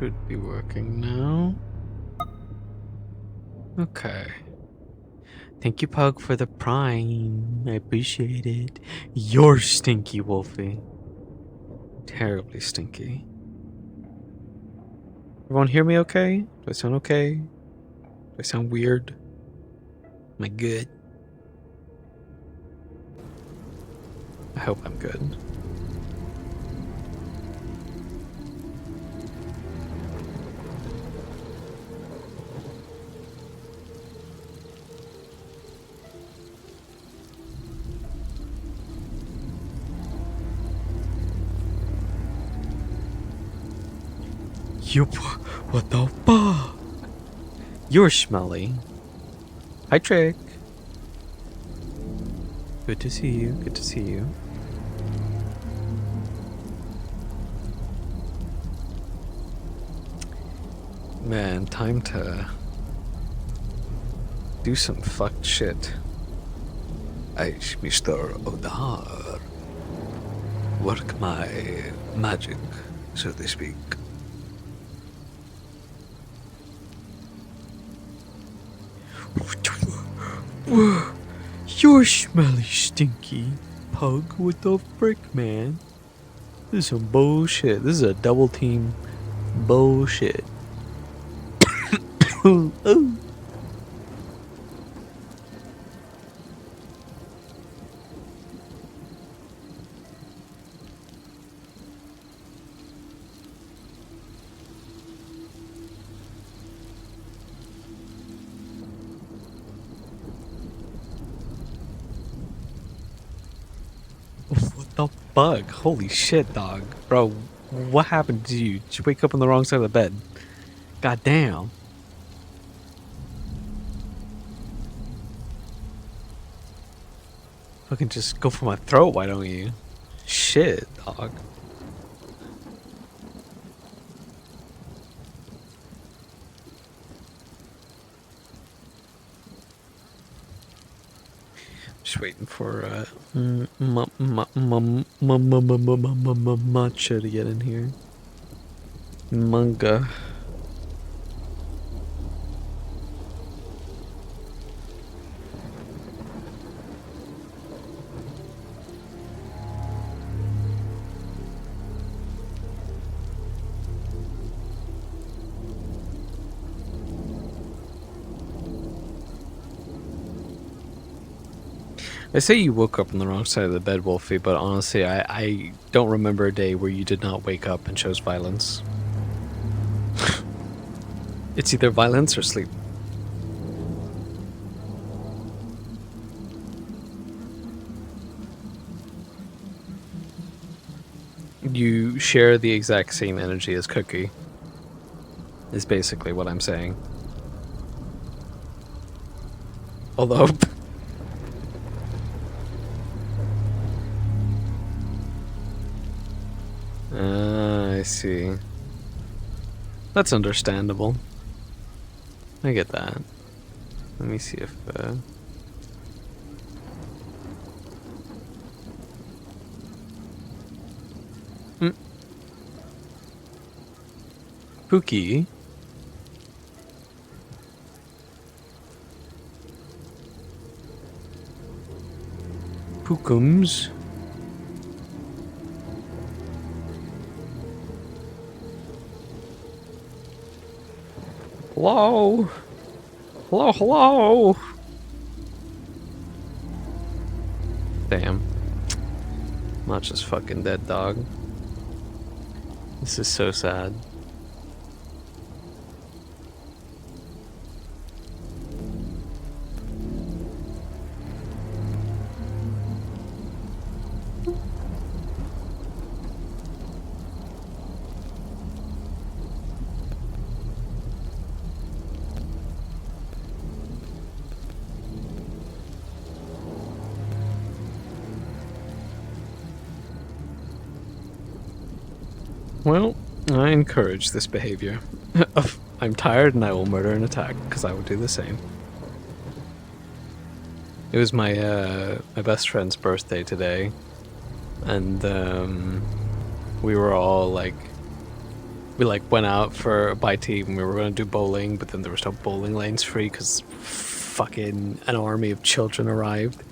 should be working now. Okay. Thank you, Pug, for the prime. I appreciate it. You're stinky, Wolfie. Terribly stinky. Everyone hear me okay? Do I sound okay? Do I sound weird? Am I good? I hope I'm good. You, what the fuck? You're smelly. Hi, Trick. Good to see you. Good to see you. Man, time to do some fucked shit. Aish, Mr. Odar. Work my magic, so to speak. You're smelly, stinky Pug. What the frick, man? This is some bullshit. This is a double team bullshit. Oh. What the fuck? Holy shit, dog. Bro, what happened to you? Did you wake up on the wrong side of the bed? God damn. Fucking just go for my throat, why don't you? Shit, dog. Just waiting for matcha to get in here. Manga. I say you woke up on the wrong side of the bed, Wolfie, but honestly, I don't remember a day where you did not wake up and chose violence. It's either violence or sleep. You share the exact same energy as Cookie, is basically what I'm saying. Although... I see. That's understandable. I get that. Let me see if... Pookie? Pookums? Hello? Hello, hello? Damn. Matcha's fucking dead, dog. This is so sad. Well, I encourage this behavior. I'm tired and I will murder and attack, because I would do the same. It was my my best friend's birthday today, and we were all like we like went out for by team and we were going to do bowling, but then there was no bowling lanes free because fucking an army of children arrived.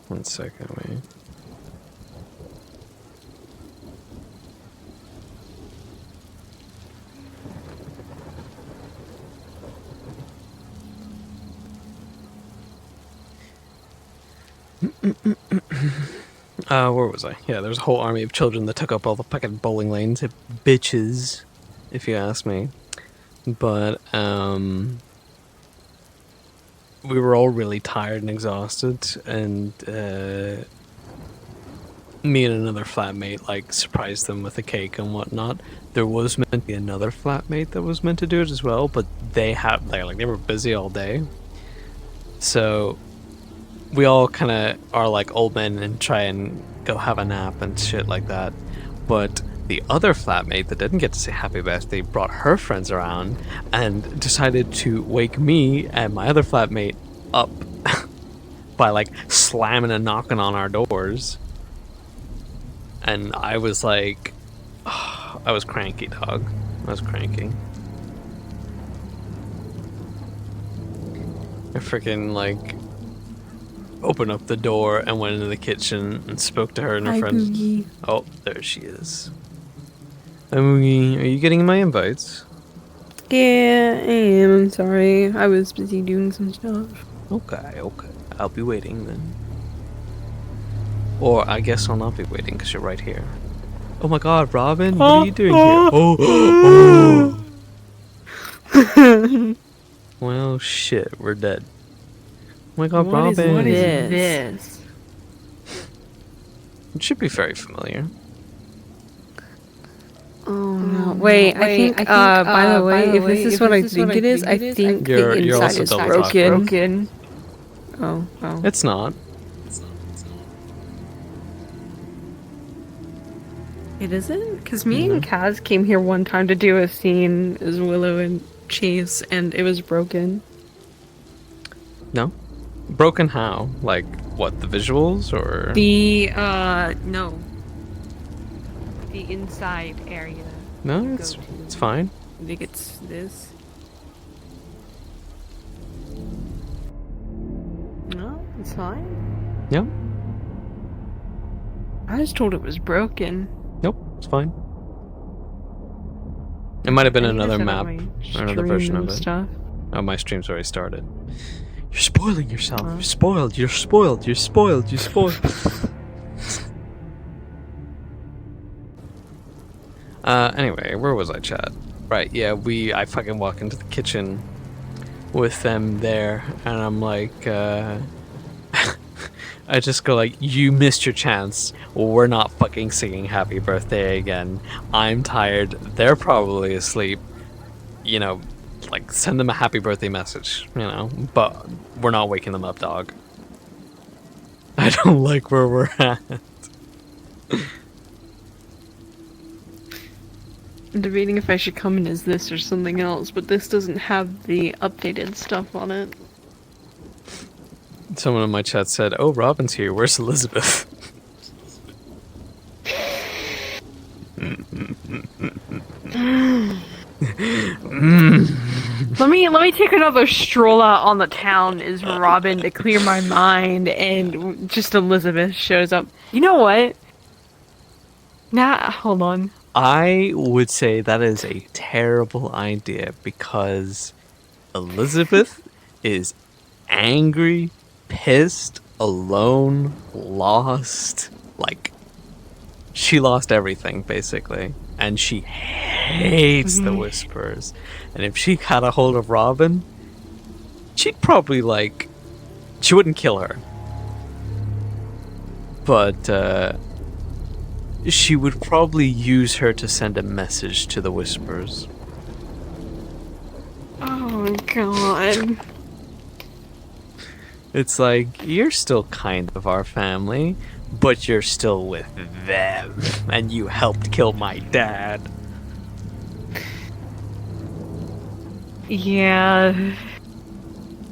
One second, wait. Where was I? Yeah, there's a whole army of children that took up all the fucking bowling lanes. Bitches, if you ask me. But, we were all really tired and exhausted, and, me and another flatmate, like, surprised them with a cake and whatnot. There was meant to be another flatmate that was meant to do it as well, but they were busy all day. So, we all kind of are like old men and try and go have a nap and shit like that. But the other flatmate that didn't get to say happy birthday brought her friends around and decided to wake me and my other flatmate up by like slamming and knocking on our doors. And I was like, oh, I was cranky, dog. I was cranky. I freaking like opened up the door and went into the kitchen and spoke to her and her friends. Boogie. Oh, there she is. Hi, Boogie. Are you getting my invites? Yeah, I am. I'm sorry. I was busy doing some stuff. Okay. I'll be waiting then. Or I guess I'll not be waiting because you're right here. Oh my god, Robin, what are you doing here? Oh. Well, shit, we're dead. Oh my god, Robin. What is this? It should be very familiar. Oh no! Wait, I think. By the way, if this is what I think it is, I think the inside is broken. Oh. It's not. It isn't? Because me and Kaz came here one time to do a scene as Willow and Chase, and it was broken. No? Broken how? Like, what, the visuals, or...? No. The inside area. No, it's fine. I think it's this. No, it's fine. Yeah. I was told it was broken. Nope, it's fine. It might have been another map, or another version of it. Stuff. Oh, my stream's already started. You're spoiling yourself. You're spoiled. You're spoiled. You're spoiled. You're spoiled. Anyway, where was I, Chad? Right, yeah, I fucking walk into the kitchen with them there, and I'm like, I just go like, you missed your chance. We're not fucking singing happy birthday again. I'm tired. They're probably asleep. You know, like, send them a happy birthday message, you know? But we're not waking them up, dog. I don't like where we're at. I'm debating if I should come in as this or something else, but this doesn't have the updated stuff on it. Someone in my chat said, oh, Robin's here. Where's Elizabeth? Let me take another stroll out on the town as Robin to clear my mind, and just Elizabeth shows up. You know what? Nah, hold on. I would say that is a terrible idea because Elizabeth is angry, pissed, alone, lost. Like, she lost everything, basically. And she hates the Whispers. And if she had a hold of Robin, she'd probably, like... She wouldn't kill her. But, she would probably use her to send a message to the Whispers. Oh, God. It's like, you're still kind of our family, but you're still with them, and you helped kill my dad. Yeah.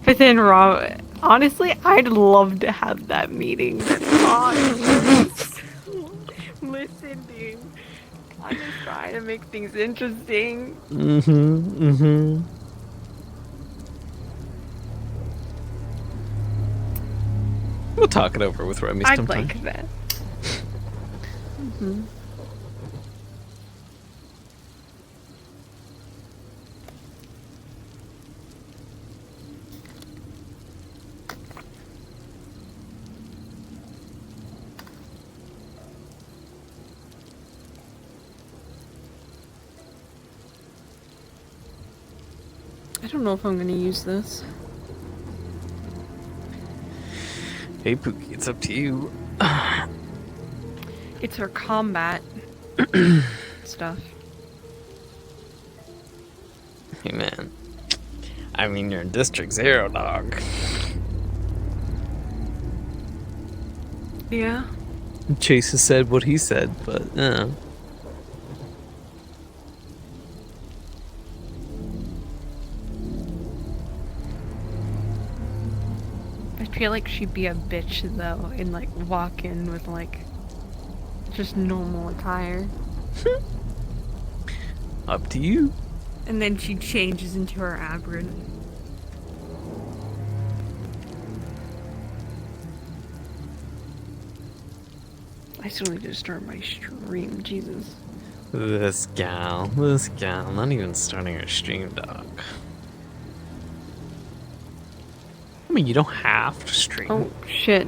But then Rob, honestly, I'd love to have that meeting. Listen, dude. I'm just trying to make things interesting. Mm-hmm. Mm-hmm. We'll talk it over with Remy I'd sometime. like that. Hmm. I don't know if I'm gonna use this. Hey, Pookie, it's up to you. It's her combat stuff. Hey, man. I mean, you're in District 0, dog. Yeah. Chase has said what he said, but, I feel like she'd be a bitch though, and like walk in with like just normal attire. up to you. And then she changes into her Abrid. I still need to start my stream, Jesus. This gal, not even starting her stream, dog. I mean, you don't have to stream. Oh, shit.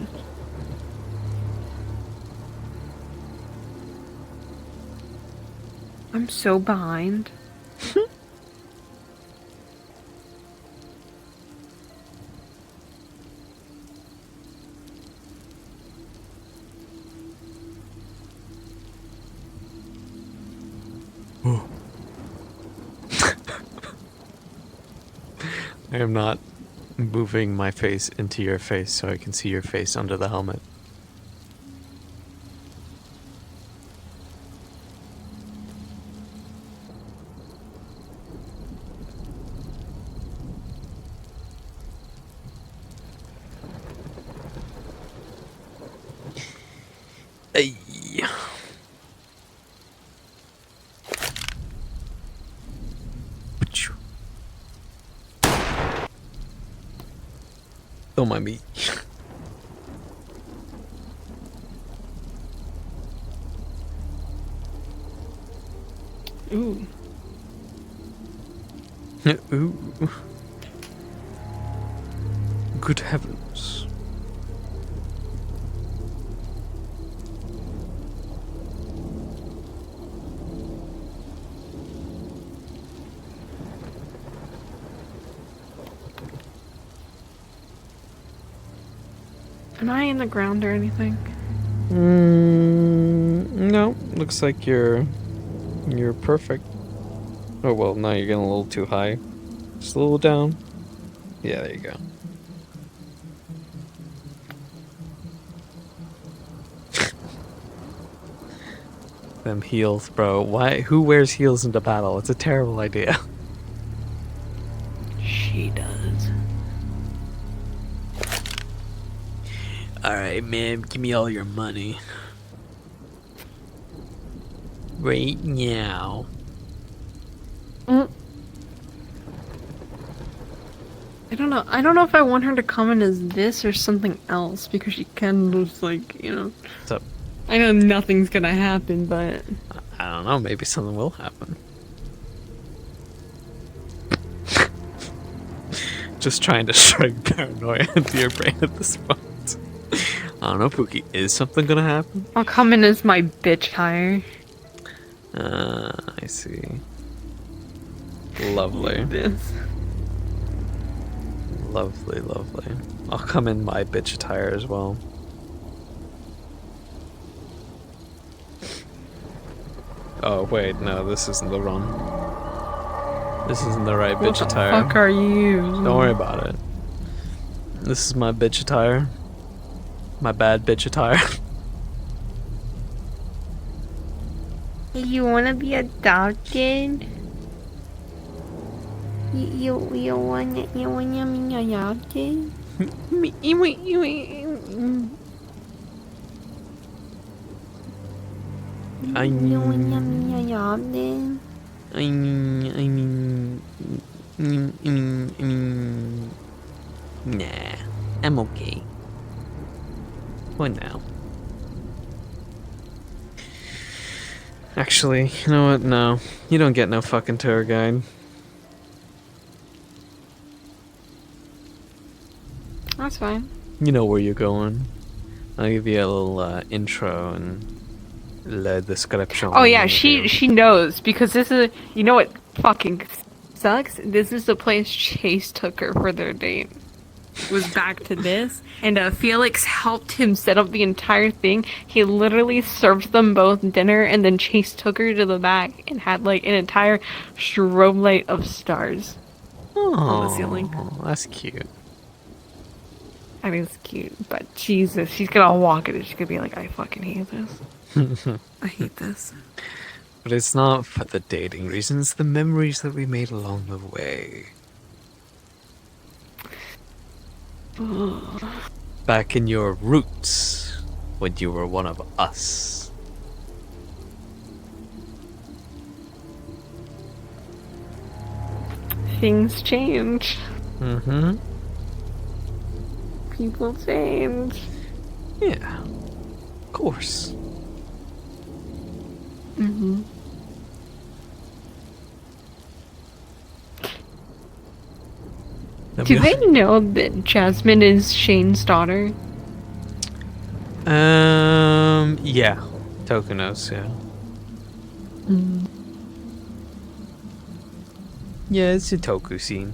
I'm so behind. I am not moving my face into your face so I can see your face under the helmet. Hey. Don't mind me. Ooh. Ooh. Good heavens. Am I in the ground or anything? No. Looks like you're perfect. Oh well, now you're getting a little too high. Just a little down. Yeah, there you go. Them heels, bro. Why? Who wears heels into battle? It's a terrible idea. She does. Alright, man, give me all your money. Right now. Mm. I don't know. I don't know if I want her to come in as this or something else because she can just like, you know. What's up? I know nothing's gonna happen, but I don't know, maybe something will happen. Just trying to strike paranoia into your brain at this point. I don't know, Pookie. Is something gonna happen? I'll come in as my bitch hire. I see. Lovely. This. Lovely, lovely. I'll come in my bitch attire as well. Oh, wait, no, this isn't the run. This isn't the right bitch attire. What the fuck are you? Don't worry about it. This is my bitch attire. My bad bitch attire. You wanna be adopted? you wanna me a yachte? I You wanna mean, me a yachte? nah, I'm okay. For now. Actually, you know what? No, you don't get no fucking tour guide. That's fine. You know where you're going. I'll give you a little intro and la description. Oh yeah, of you. she knows because this is, you know what fucking sucks? This is the place Chase took her for their date. Was back to this, and Felix helped him set up the entire thing. He literally served them both dinner, and then Chase took her to the back and had like an entire strobe light of stars on the ceiling. Oh, that's cute. I mean, it's cute, but Jesus, she's gonna walk it and she's gonna be like, I fucking hate this. I hate this. But it's not for the dating reasons, the memories that we made along the way. Back in your roots, when you were one of us. Things change. Mm-hmm. People change. Yeah. Of course. Mm-hmm. Do they know that Jasmine is Shane's daughter? Yeah. Tokunos, yeah. Mm. Yeah, it's a Toku scene.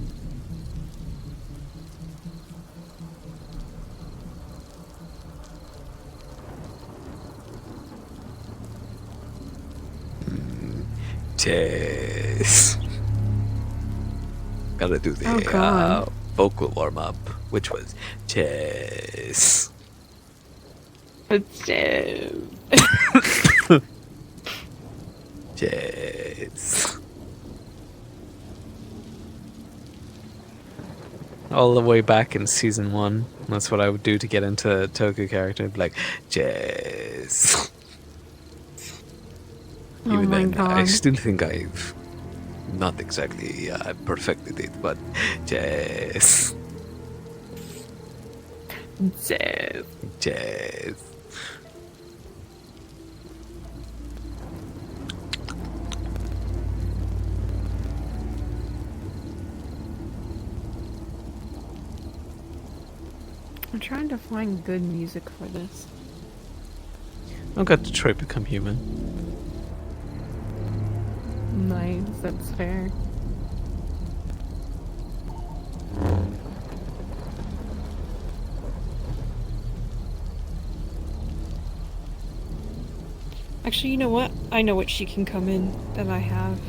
Chess. Gotta do the Oh, God. vocal warm up, which was chess. It's Chess. All the way back in season 1, that's what I would do to get into a Toku character. I'd be like, chess. Oh Even my then, I God. still think I've not exactly perfected it, but chess. Jeff. Chess. I'm trying to find good music for this. I've got Detroit Become Human. Nice, that's fair. Actually, you know what? I know what she can come in that I have.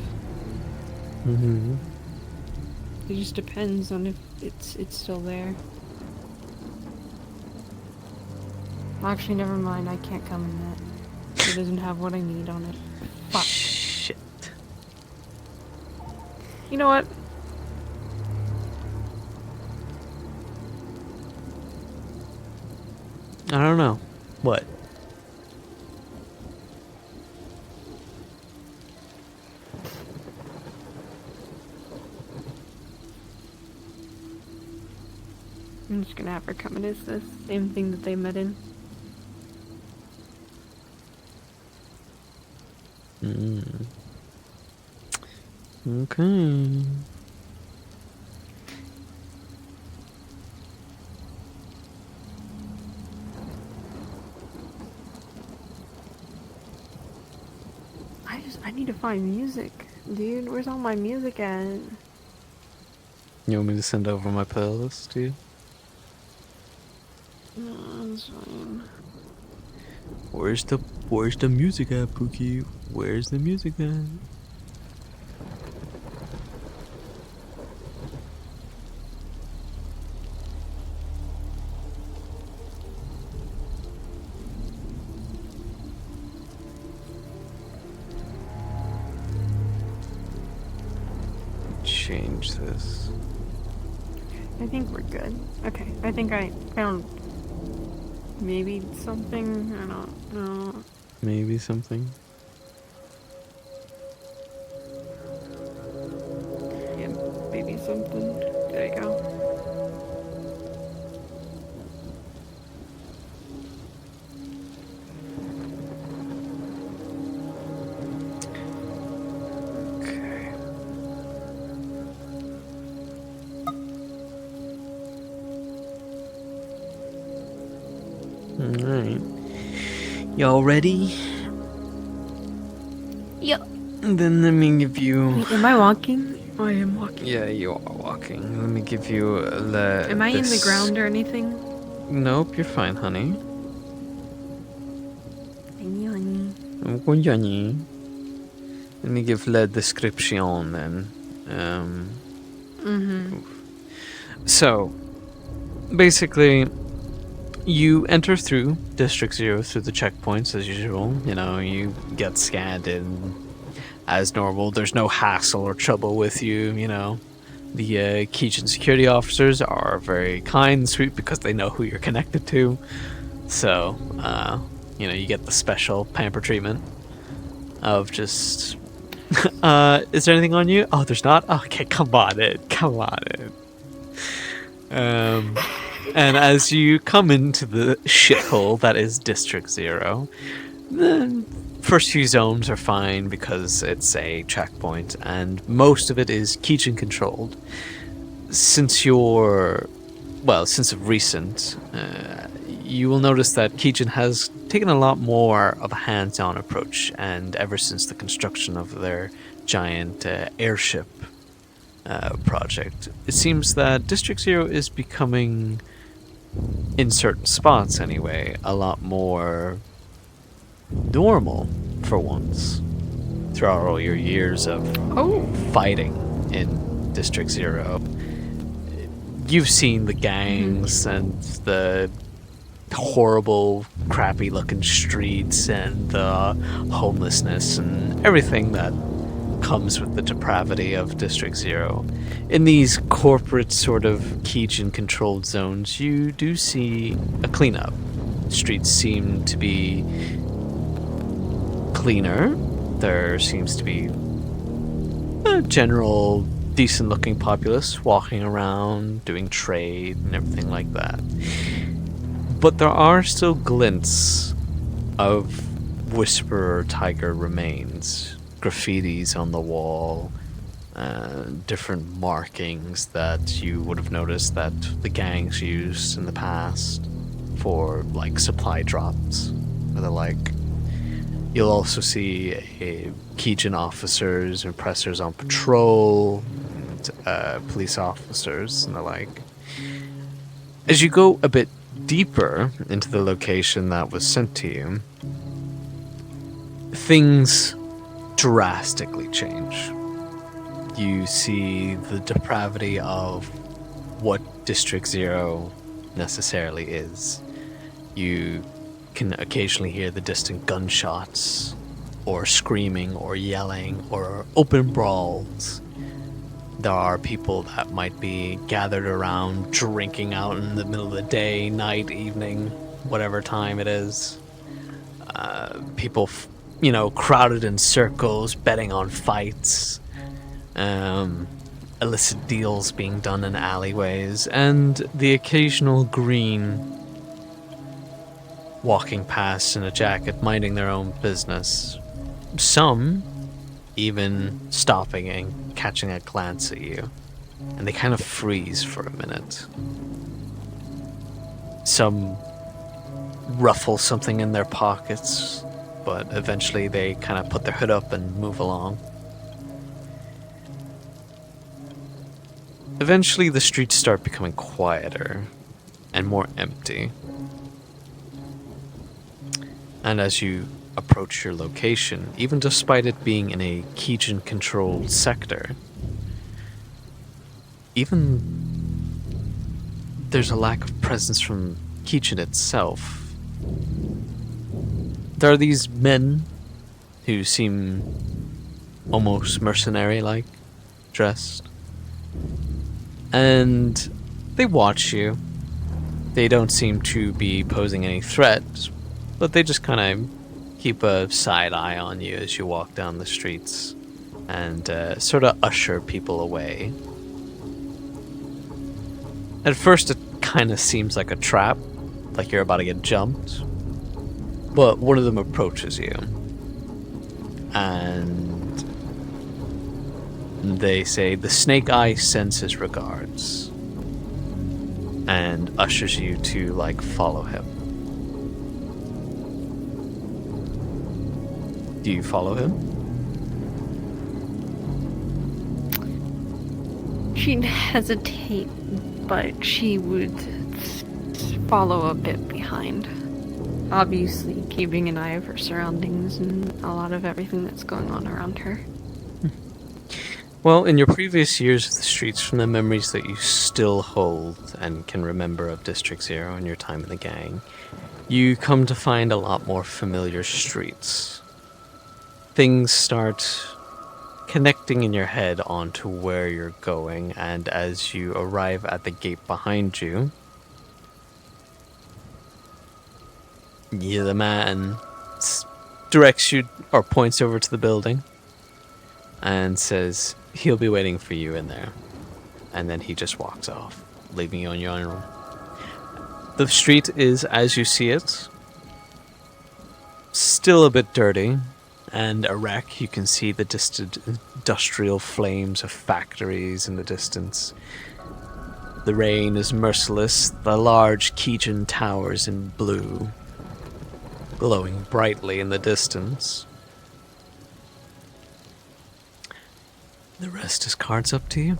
Mm-hmm. It just depends on if it's still there. Actually, never mind. I can't come in that. It doesn't have what I need on it. Fuck. Shit. You know what? I don't know. What? I'm just gonna have her come in as the same thing that they met in. Mm. Okay. I need to find music. Dude, where's all my music at? You want me to send over my playlist to you? No, that's fine. Where's the music at, Pookie? Where's the music at? change this. I think we're good. Okay, I think I found maybe something. I don't know. Maybe something. Yeah, maybe something. There you go. Okay. Alright. Y'all ready? Yep. Then let me give you. Wait, am I walking? Oh, I am walking. Yeah, you are walking. Let me give you the. Am I in the ground or anything? Nope, you're fine, honey. Honey. I'm going Johnny. Let me give the description then. So, basically, you enter through District 0 through the checkpoints as usual. You know, you get scanned in as normal. There's no hassle or trouble with you, you know. The Keijin security officers are very kind and sweet because they know who you're connected to. So, you know, you get the special pamper treatment of just... is there anything on you? Oh, there's not? Okay, come on in. Come on in. And as you come into the shithole that is District 0, the first few zones are fine because it's a checkpoint, and most of it is Keijin controlled. Since of recent, you will notice that Keijin has taken a lot more of a hands-on approach, and ever since the construction of their giant airship project, it seems that District 0 is becoming, in certain spots anyway, a lot more normal for once. Throughout all your years of fighting in District 0, you've seen the gangs and the horrible, crappy looking streets and the homelessness and everything that comes with the depravity of District 0. In these corporate sort of Keijin controlled zones, you do see a cleanup. Streets seem to be cleaner. There seems to be a general decent looking populace walking around, doing trade and everything like that. But there are still glints of Whisperer Tiger remains, graffitis on the wall, different markings that you would have noticed that the gangs used in the past for like supply drops or the like. You'll also see Keijin officers and pressers on patrol, and, police officers and the like. As you go a bit deeper into the location that was sent to you, things drastically change. You see the depravity of what District 0 necessarily is. You can occasionally hear the distant gunshots, or screaming, or yelling, or open brawls. There are people that might be gathered around drinking out in the middle of the day, night, evening, whatever time it is. People, crowded in circles, betting on fights. Illicit deals being done in alleyways, and the occasional green walking past in a jacket, minding their own business. Some even stopping and catching a glance at you, and they kind of freeze for a minute. Some ruffle something in their pockets, but eventually they kind of put their hood up and move along. Eventually the streets start becoming quieter and more empty. And as you approach your location, even despite it being in a Keijin-controlled sector, even there's a lack of presence from Keijin itself. There are these men who seem almost mercenary-like, dressed, And they watch you. They don't seem to be posing any threat, but they just kind of keep a side eye on you as you walk down the streets and sort of usher people away. At first, it kind of seems like a trap, like you're about to get jumped. But one of them approaches you, and they say, "The Snake Eye sends his regards," and ushers you to, like, follow him. Do you follow him? She'd hesitate, but she would follow a bit behind. Obviously, keeping an eye of her surroundings and a lot of everything that's going on around her. Well, in your previous years of the streets, from the memories that you still hold and can remember of District Zero and your time in the gang, you come to find a lot more familiar streets. Things start connecting in your head onto where you're going, and as you arrive at the gate behind you, the man directs you or points over to the building and says he'll be waiting for you in there. And then he just walks off, leaving you on your own. The street is as you see it, still a bit dirty and a wreck. You can see the distant industrial flames of factories in the distance. The rain is merciless, the large Keegan towers in blue, glowing brightly in the distance. The rest is cards up to you.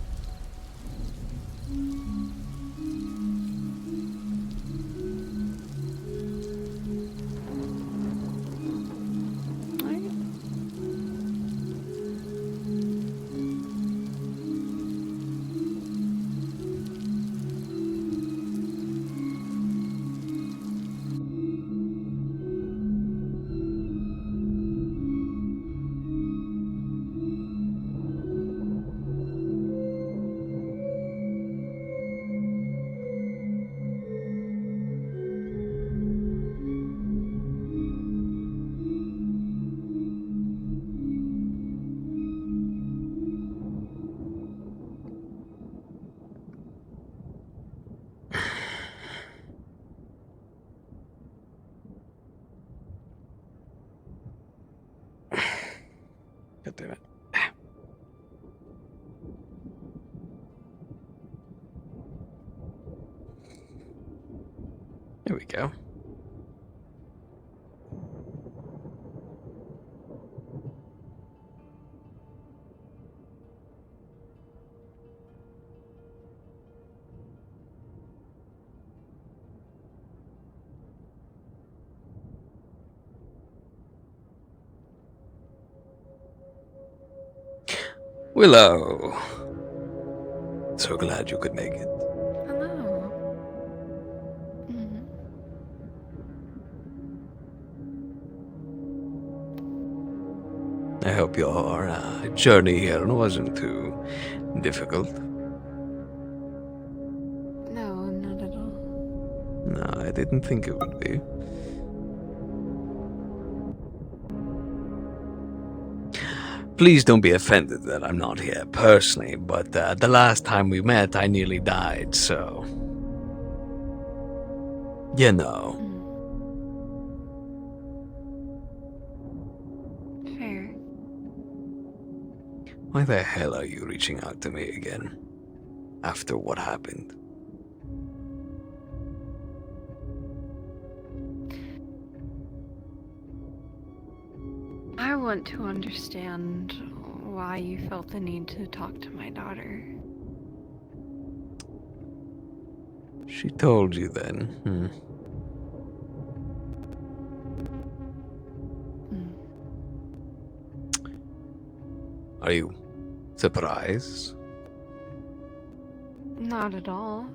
God damn it. There we go. Willow. So glad you could make it. Hello. Mm-hmm. I hope your journey here wasn't too difficult. No, not at all. No, I didn't think it would be. Please don't be offended that I'm not here personally, but the last time we met, I nearly died, so... You know. Fair. Why the hell are you reaching out to me again? After what happened? I want to understand why you felt the need to talk to my daughter. She told you then. Are you surprised? Not at all.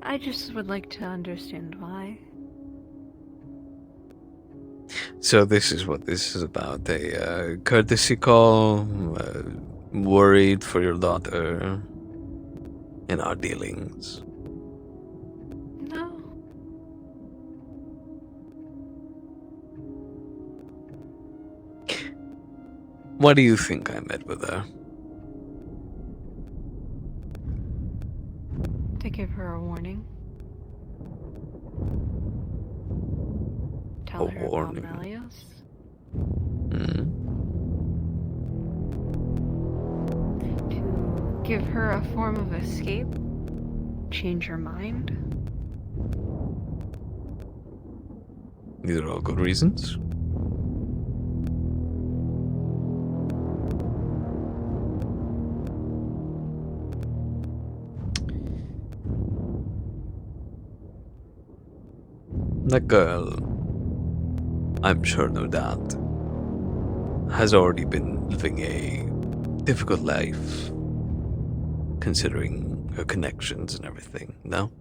I just would like to understand why. So this is what this is about, a courtesy call, worried for your daughter. in our dealings? No. Why do you think I met with her? To give her a warning. Tell her about Warning. Melios. Hmm? To give her a form of escape. Change her mind. These are all good reasons. That girl, I'm sure no doubt, has already been living a difficult life, considering her connections and everything, no?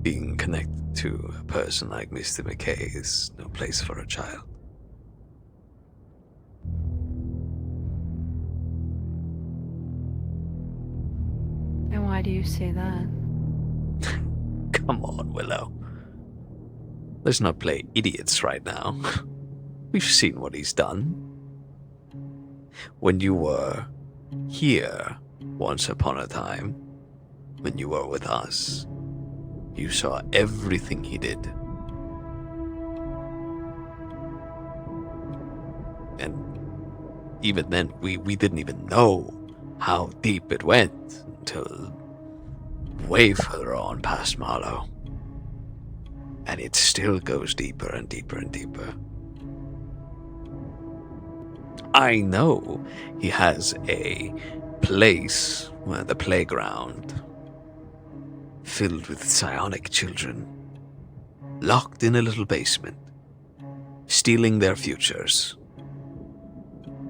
Being connected to a person like Mr. McKay is no place for a child. And why do you say that? Come on, Willow. Let's not play idiots right now. We've seen what he's done. When you were here once upon a time, when you were with us, you saw everything he did. And even then, we didn't even know how deep it went until way further on past Marlowe. And it still goes deeper and deeper and deeper. I know he has a place, the playground, filled with psionic children, locked in a little basement, stealing their futures,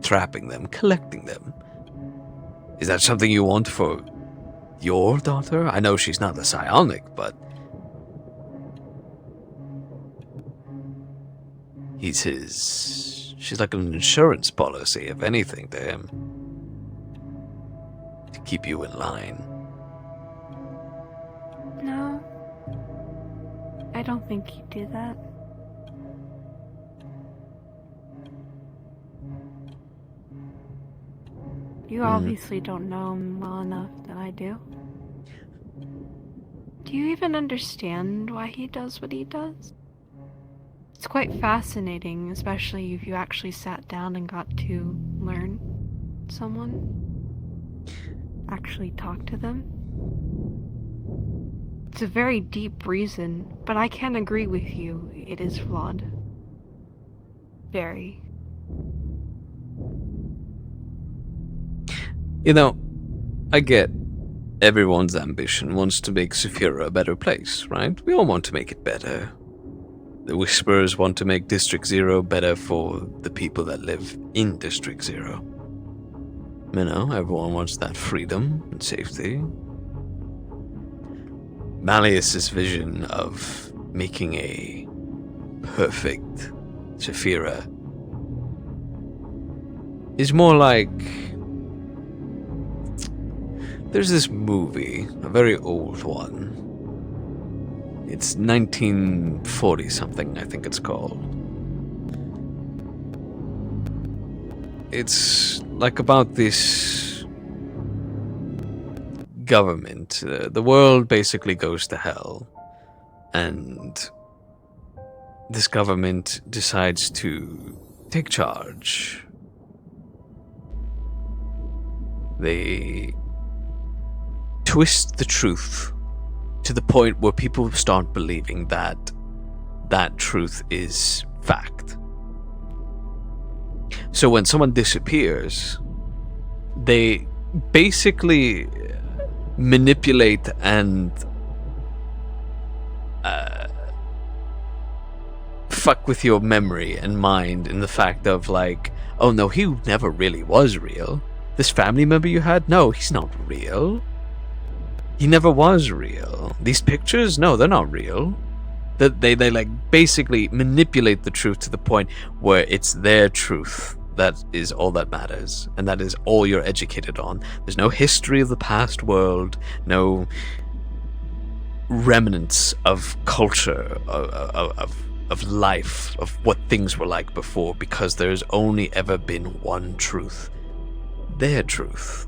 trapping them, collecting them. Is that something you want for your daughter? I know she's not a psionic, but she's like an insurance policy, if anything, to him. To keep you in line. No. I don't think he'd do that. You obviously don't know him well enough that I do. Do you even understand why he does what he does? It's quite fascinating, especially if you actually sat down and got to learn someone. Actually talk to them. It's a very deep reason, but I can agree with you, it is flawed. Very. You know, I get everyone's ambition wants to make Saphira a better place, right? We all want to make it better. The Whisperers want to make District Zero better for the people that live in District Zero. You know, everyone wants that freedom and safety. Malleus's vision of making a perfect Saphira is more like... There's this movie, a very old one. It's 1940 something, I think it's called. It's like about this government. The world basically goes to hell. And this government decides to take charge. They twist the truth to the point where people start believing that that truth is fact. So when someone disappears, they basically manipulate and fuck with your memory and mind in the fact of like, oh no, he never really was real. This family member you had, no, he's not real. He never was real. These pictures, no, they're not real. That they like basically manipulate the truth to the point where it's their truth That is all that matters, and that is all you're educated on. There's no history of the past world, no remnants of culture, of life, of what things were like before, because there's only ever been one truth. Their truth.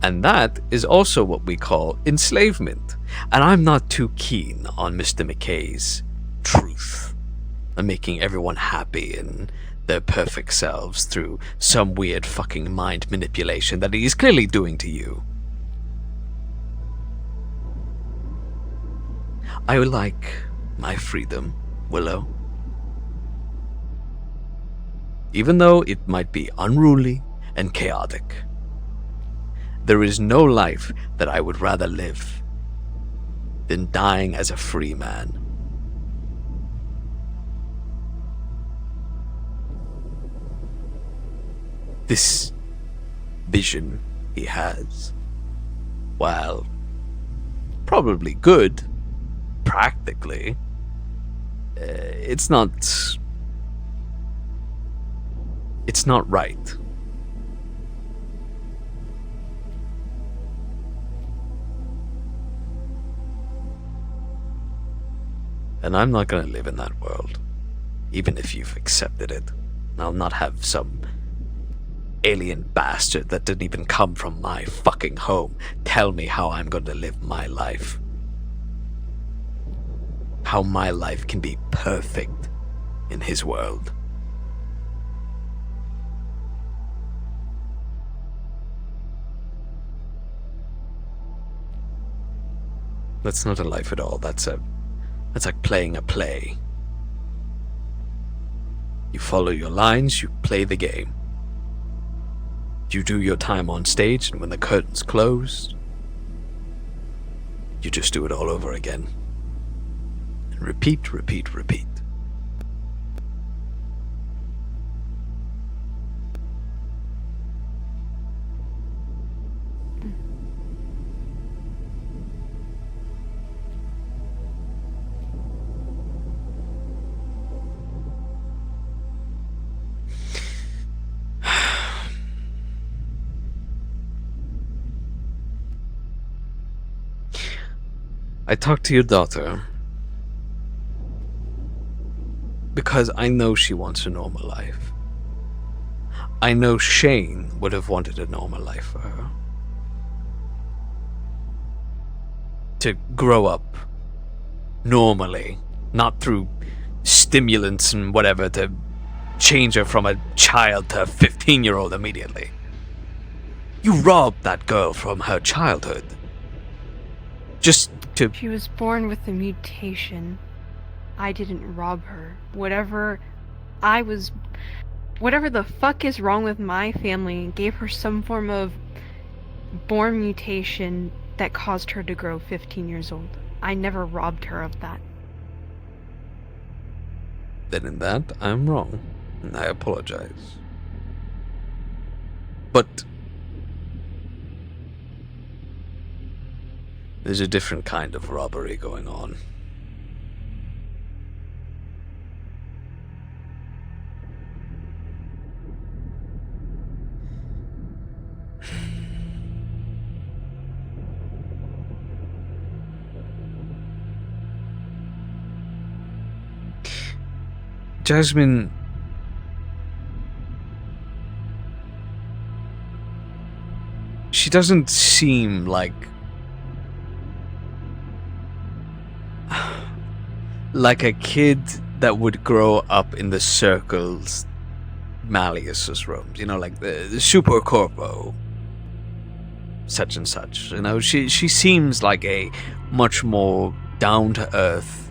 And that is also what we call enslavement. And I'm not too keen on Mr. McKay's truth. And making everyone happy in their perfect selves through some weird fucking mind manipulation that he's clearly doing to you. I would like my freedom, Willow. Even though it might be unruly and chaotic, there is no life that I would rather live than dying as a free man. This vision he has, while probably good, practically, it's not right. And I'm not gonna live in that world, even if you've accepted it. I'll not have some alien bastard that didn't even come from my fucking home tell me how I'm going to live my life. How my life can be perfect in his world. That's not a life at all. That's like playing a play. You follow your lines, you play the game. You do your time on stage, and when the curtains close, you just do it all over again. And repeat, repeat, repeat. I talked to your daughter because I know she wants a normal life. I know Shane would have wanted a normal life for her. To grow up normally, not through stimulants and whatever to change her from a child to a 15-year-old immediately. You robbed that girl from her childhood. Just to... She was born with a mutation. I didn't rob her. Whatever the fuck is wrong with my family gave her some form of born mutation that caused her to grow 15 years old. I never robbed her of that. Then in that, I'm wrong. And I apologize. But there's a different kind of robbery going on. Jasmine, she doesn't seem like a kid that would grow up in the circles Malleus's roams, you know, like the Super Corpo, such and such. You know, she seems like a much more down-to-earth,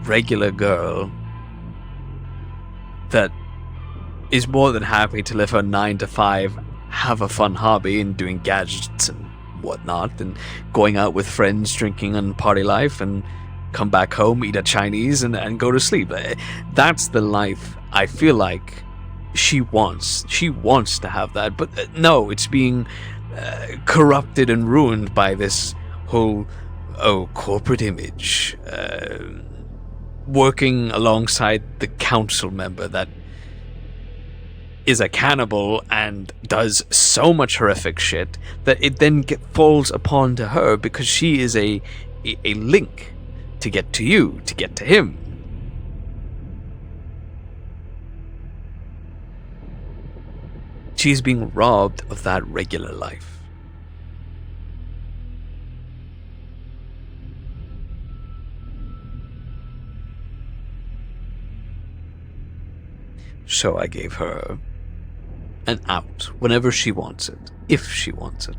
regular girl that is more than happy to live her 9 to 5, have a fun hobby and doing gadgets and whatnot, and going out with friends, drinking and party life, and come back home, eat a Chinese, and go to sleep. That's the life I feel like she wants. She wants to have that, but no, it's being corrupted and ruined by this whole corporate image. working alongside the council member that is a cannibal and does so much horrific shit that it then falls upon to her because she is a link to get to you, to get to him. She's being robbed of that regular life. So I gave her an out whenever she wants it, if she wants it.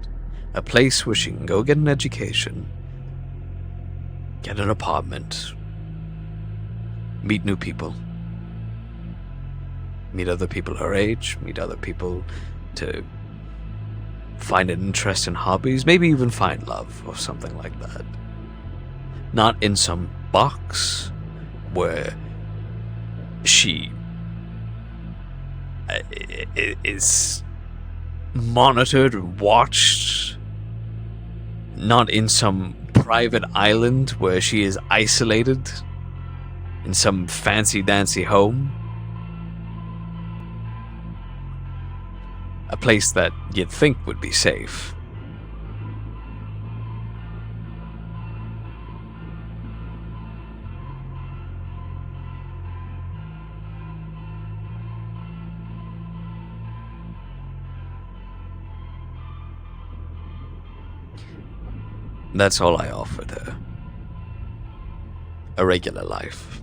A place where she can go get an education, get an apartment, meet new people, meet other people her age, meet other people to find an interest in hobbies, maybe even find love or something like that. Not in some box where she is monitored and watched, not in some private island where she is isolated in some fancy dancy home. A place that you'd think would be safe. That's all I offered her. A regular life.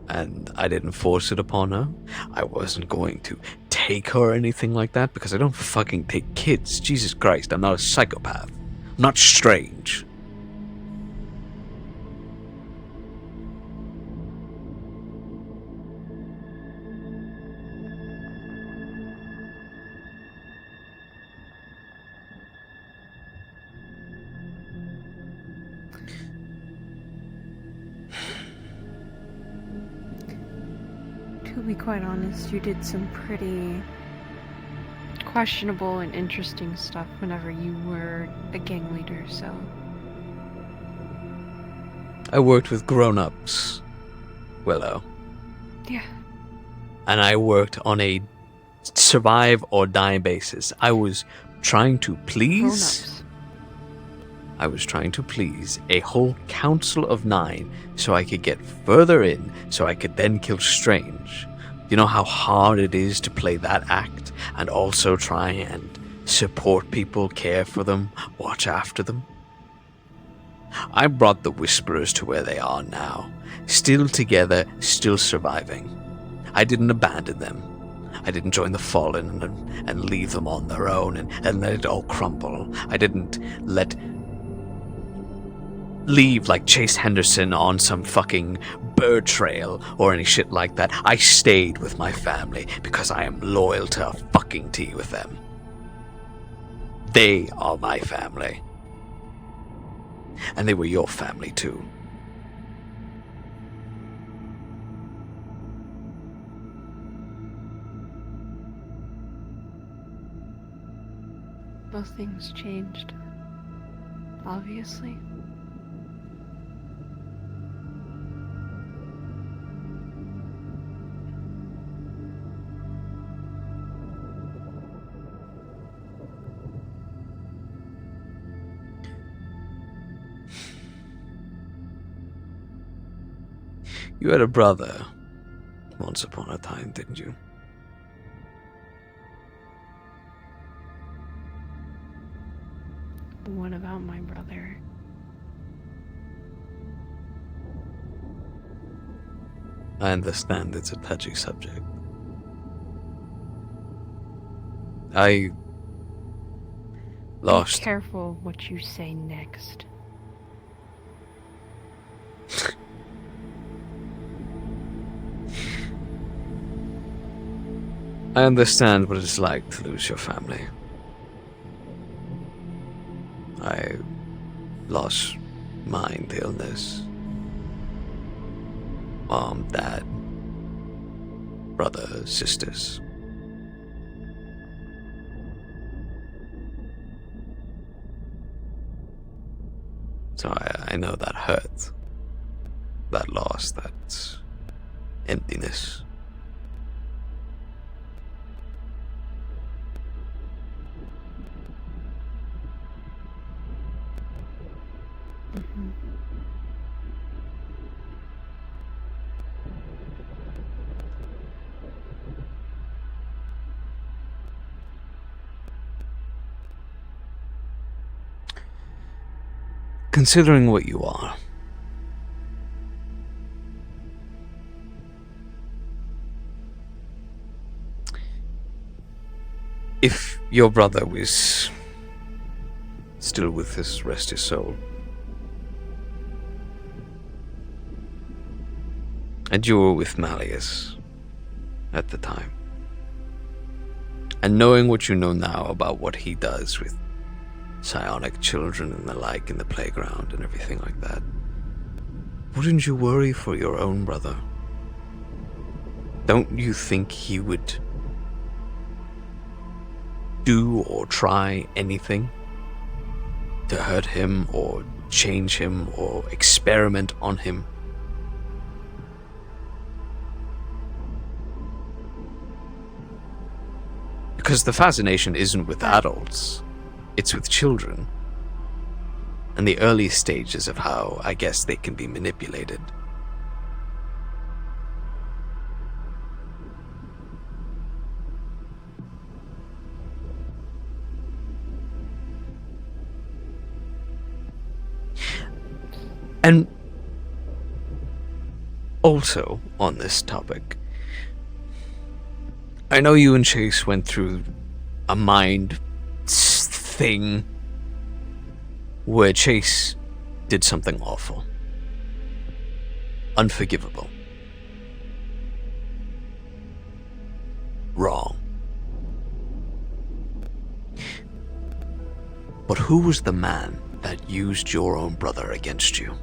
And I didn't force it upon her. I wasn't going to take her or anything like that because I don't fucking take kids. Jesus Christ, I'm not a psychopath. I'm not strange. To be quite honest, you did some pretty questionable and interesting stuff whenever you were a gang leader, so... I worked with grown-ups, Willow. Yeah. And I worked on a survive or die basis. I was trying to please... Grown-ups. I was trying to please a whole council of 9 so I could get further in, so I could then kill Strange. You know how hard it is to play that act and also try and support people, care for them, watch after them? I brought the Whisperers to where they are now, still together, still surviving. I didn't abandon them. I didn't join the Fallen and leave them on their own and let it all crumble. I didn't leave like Chase Henderson on some fucking bird trail or any shit like that. I stayed with my family because I am loyal to a fucking T with them. They are my family. And they were your family too. Well, things changed. Obviously. You had a brother once upon a time, didn't you? What about my brother? I understand it's a touchy subject. I lost... Be careful what you say next. I understand what it's like to lose your family. I lost mine to illness. Mom, dad, brother, sisters. So I know that hurt. that loss, that emptiness. Considering what you are, if your brother was still with us, rest his soul, and you were with Malleus at the time, and knowing what you know now about what he does with psionic children and the like in the playground and everything like that, wouldn't you worry for your own brother? Don't you think he would do or try anything to hurt him or change him or experiment on him? Because the fascination isn't with adults, it's with children. And the early stages of how, I guess, they can be manipulated. And also, on this topic, I know you and Chase went through a mind thing where Chase did something awful, unforgivable, wrong. But who was the man that used your own brother against you?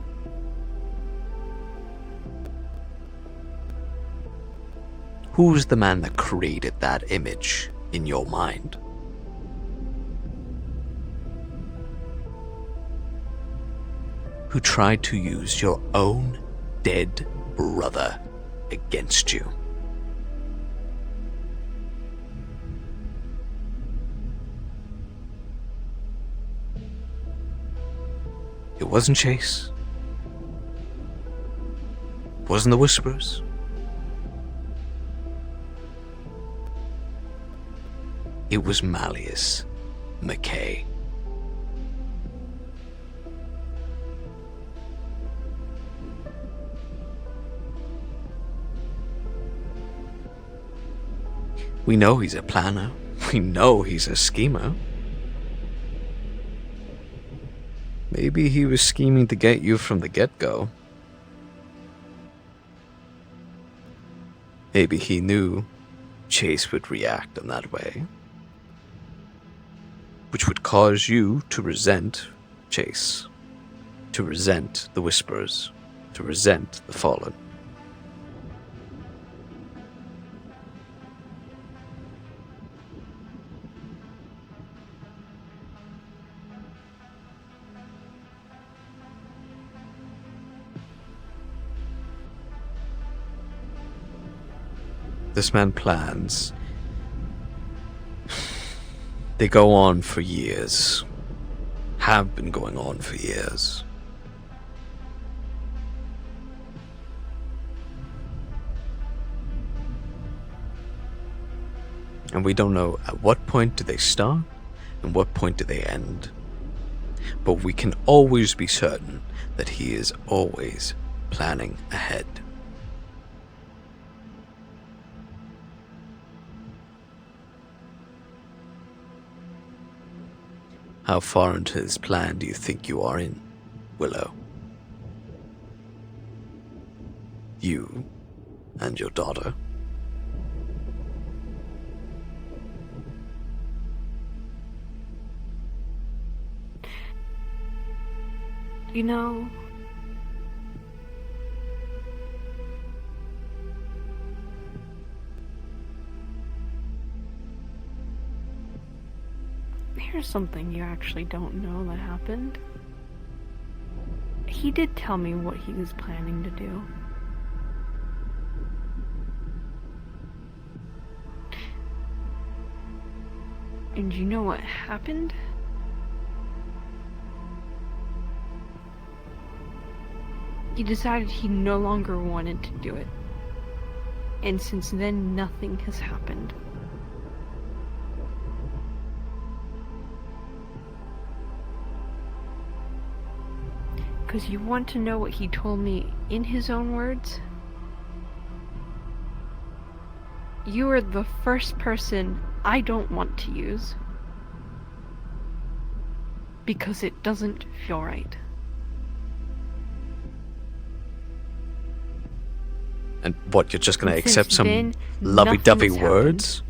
Who was the man that created that image in your mind? Who tried to use your own dead brother against you? It wasn't Chase. It wasn't the Whisperers. It was Malleus McKay. We know he's a planner. We know he's a schemer. Maybe he was scheming to get you from the get-go. Maybe he knew Chase would react in that way, which would cause you to resent Chase, to resent the Whisperers, to resent the Fallen. This man plans. They go on for years. Have been going on for years. And we don't know at what point do they start and what point do they end. But we can always be certain that he is always planning ahead. How far into his plan do you think you are in, Willow? You and your daughter? You know, here's something you actually don't know that happened. he did tell me what he was planning to do. And you know what happened? He decided he no longer wanted to do it. And since then, nothing has happened. Because you want to know what he told me in his own words? You are the first person I don't want to use. Because it doesn't feel right. And what, you're just gonna And accept since some then, lovey-dovey nothing's words?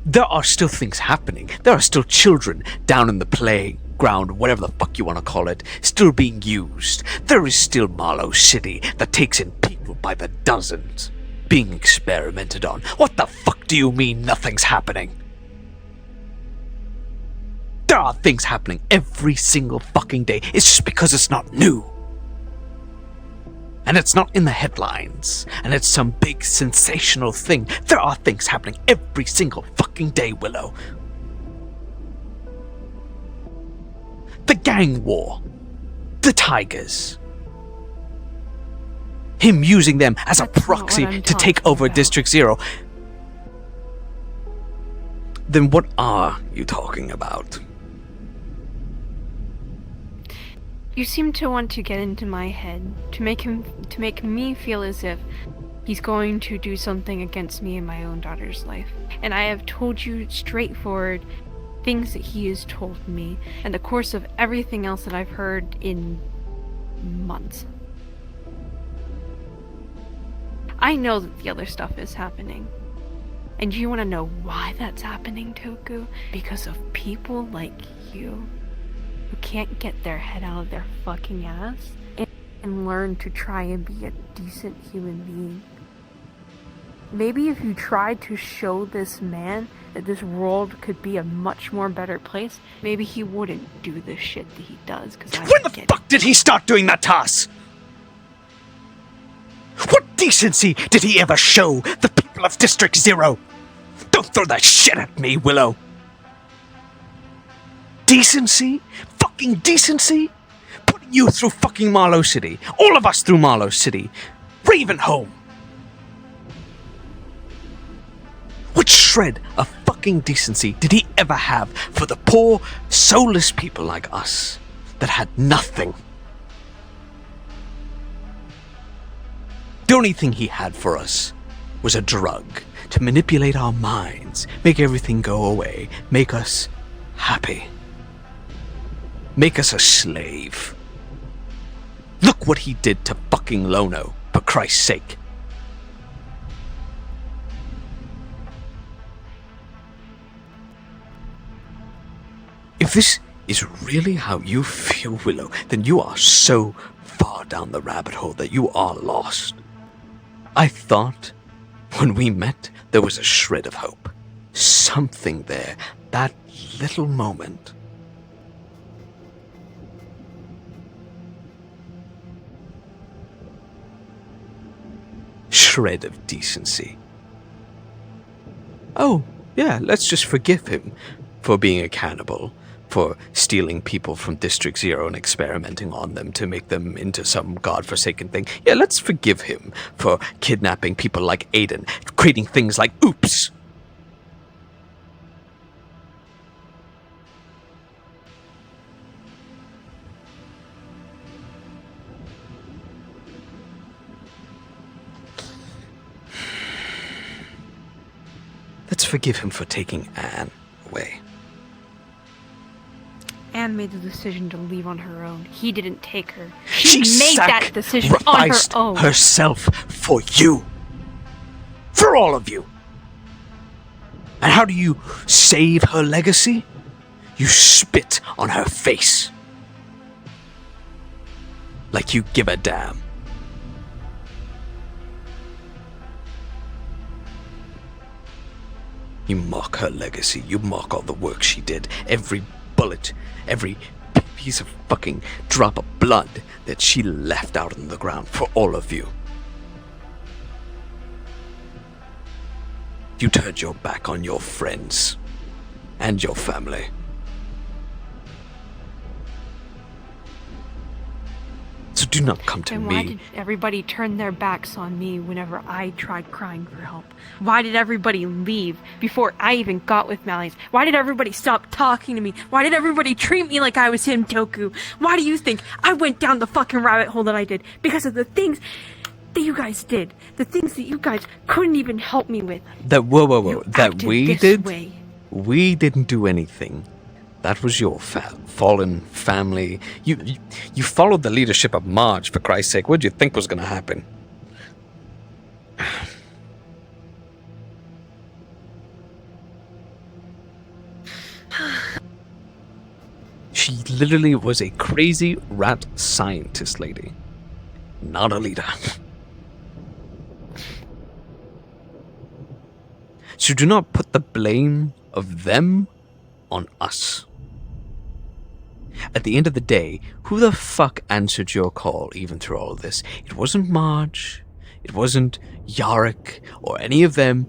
There are still things happening. There are still children down in the playground, whatever the fuck you want to call it, still being used. There is still Marlow City that takes in people by the dozens, being experimented on. What the fuck do you mean nothing's happening? There are things happening every single fucking day. It's just because it's not new. And it's not in the headlines, and it's some big sensational thing. There are things happening every single fucking day, Willow. The gang war. The Tigers. Him using them as That's a not what proxy I'm to take talking over about. District Zero. Then what are you talking about? You seem to want to get into my head to make me feel as if he's going to do something against me in my own daughter's life. And I have told you straightforward things that he has told me and the course of everything else that I've heard in months. I know that the other stuff is happening. And you want to know why that's happening, Toku? Because of people like you who can't get their head out of their fucking ass and learn to try and be a decent human being. Maybe if you tried to show this man that this world could be a much more better place, maybe he wouldn't do the shit that he does. When the fuck did he start doing that to us? What decency did he ever show the people of District Zero? Don't throw that shit at me, Willow. Decency? Fucking decency? Putting you through fucking Marlow City. All of us through Marlow City. Ravenholm. What shred of fucking decency did he ever have for the poor, soulless people like us that had nothing? The only thing he had for us was a drug to manipulate our minds, make everything go away, make us happy. Make us a slave. Look what he did to fucking Lono, for Christ's sake. If this is really how you feel, Willow, then you are so far down the rabbit hole that you are lost. I thought when we met there was a shred of hope. Something there. That little moment. Shred of decency. Oh, yeah, let's just forgive him for being a cannibal, for stealing people from District Zero and experimenting on them to make them into some godforsaken thing. Yeah, let's forgive him for kidnapping people like Aiden, creating things like Oops. Let's forgive him for taking Anne away. Anne made the decision to leave on her own. He didn't take her. She made that decision on her sacrificed own. herself for you. For all of you. And how do you save her legacy? You spit on her face. Like you give a damn. You mock her legacy. You mock all the work she did. Every bullet, every piece of fucking drop of blood that she left out on the ground for all of you. You turned your back on your friends and your family. So do not come to And me. why did everybody turn their backs on me whenever I tried crying for help? Why did everybody leave before I even got with Malleus? Why did everybody stop talking to me? Why did everybody treat me like I was Himtoku? Why do you think I went down the fucking rabbit hole that I did? Because of the things that you guys did. The things that you guys couldn't even help me with. Whoa. You That acted we this did? way. We didn't do anything. That was your fallen family. You followed the leadership of Marge, for Christ's sake. What did you think was going to happen? She literally was a crazy rat scientist lady, not a leader. So do not put the blame of them on us. At the end of the day, who the fuck answered your call even through all of this? It wasn't Marge, it wasn't Yarick, or any of them.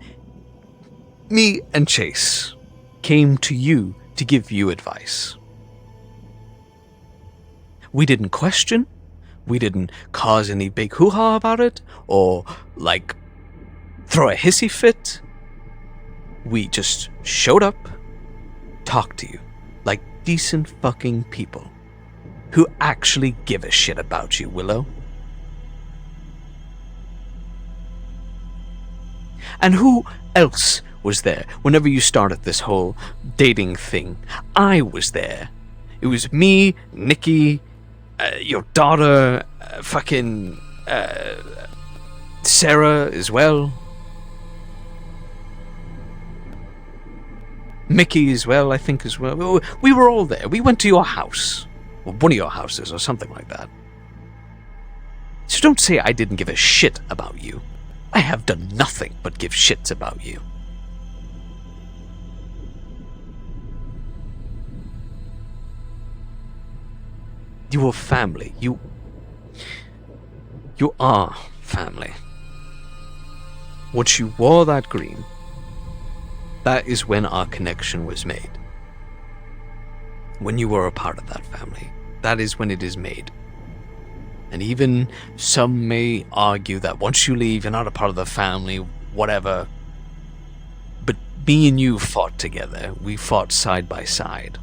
Me and Chase came to you to give you advice. We didn't question, we didn't cause any big hoo-ha about it, or, like, throw a hissy fit. We just showed up, talked to you, like decent fucking people who actually give a shit about you, Willow. And who else was there whenever you started this whole dating thing? I was there. It was me, Nikki, your daughter, fucking Sarah as well. Mickey as well, I think as well. We were all there. We went to your house. Or one of your houses, or something like that. So don't say I didn't give a shit about you. I have done nothing but give shits about you. You are family. You are family. Once you wore that green, that is when our connection was made. When you were a part of that family, that is when it is made. And even some may argue that once you leave, you're not a part of the family, whatever. But me and you fought together. We fought side by side.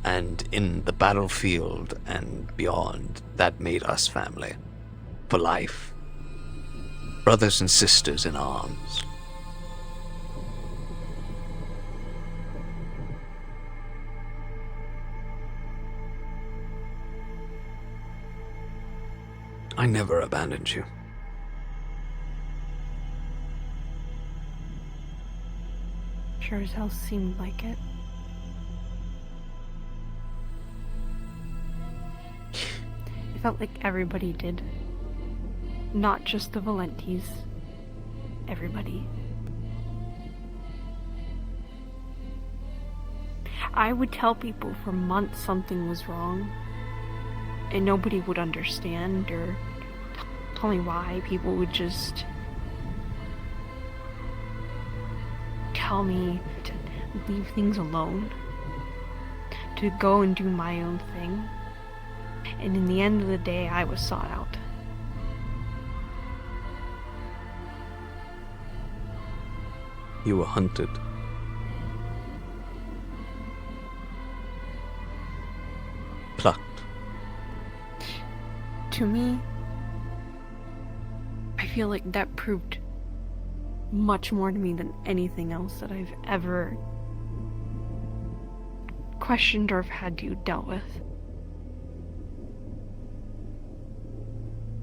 And in the battlefield and beyond, that made us family. For life. Brothers and sisters in arms. I never abandoned you. Sure as hell seemed like it. It felt like everybody did. Not just the Valentis. Everybody. I would tell people for months something was wrong, and nobody would understand or tell me why. People would just tell me to leave things alone, to go and do my own thing. And in the end of the day, I was sought out. You were hunted. Plucked. To me, I feel like that proved much more to me than anything else that I've ever questioned or have had to dealt with.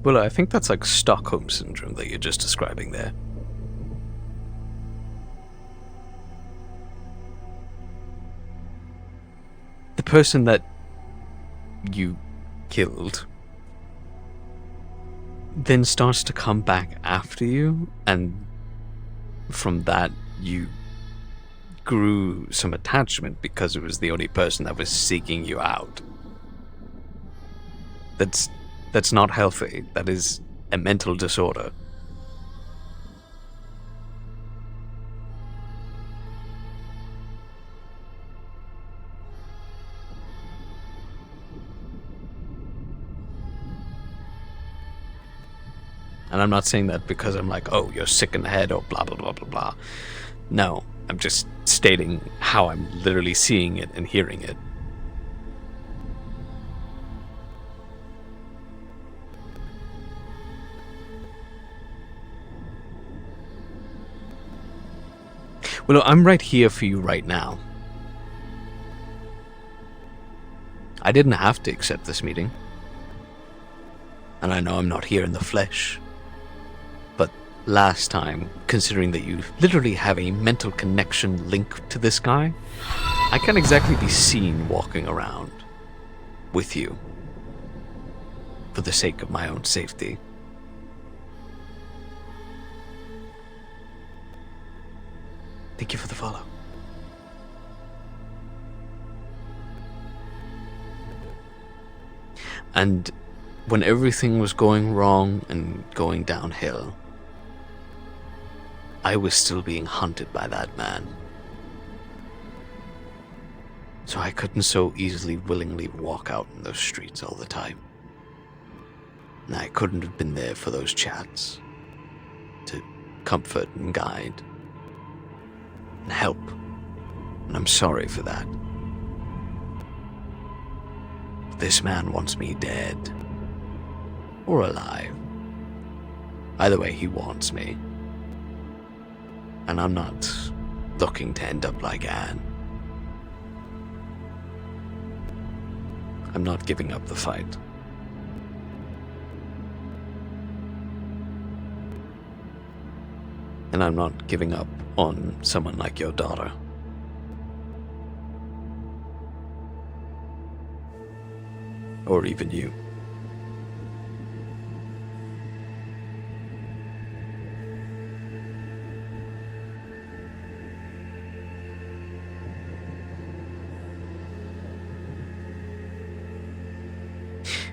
Well, I think that's like Stockholm Syndrome that you're just describing there. The person that you killed then starts to come back after you, and from that you grew some attachment because it was the only person that was seeking you out. That's not healthy. That is a mental disorder. And I'm not saying that because I'm like, oh, you're sick in the head or blah, blah, blah, blah, blah. No, I'm just stating how I'm literally seeing it and hearing it. Well, I'm right here for you right now. I didn't have to accept this meeting. And I know I'm not here in the flesh. But last time, considering that you literally have a mental connection link to this guy, I can't exactly be seen walking around with you for the sake of my own safety. Thank you for the follow. And when everything was going wrong and going downhill, I was still being hunted by that man. So I couldn't so easily willingly walk out in those streets all the time. And I couldn't have been there for those chats to comfort and guide and help. And I'm sorry for that. This man wants me dead. Or alive. Either way, he wants me. And I'm not looking to end up like Anne. I'm not giving up the fight. And I'm not giving up on someone like your daughter. Or even you.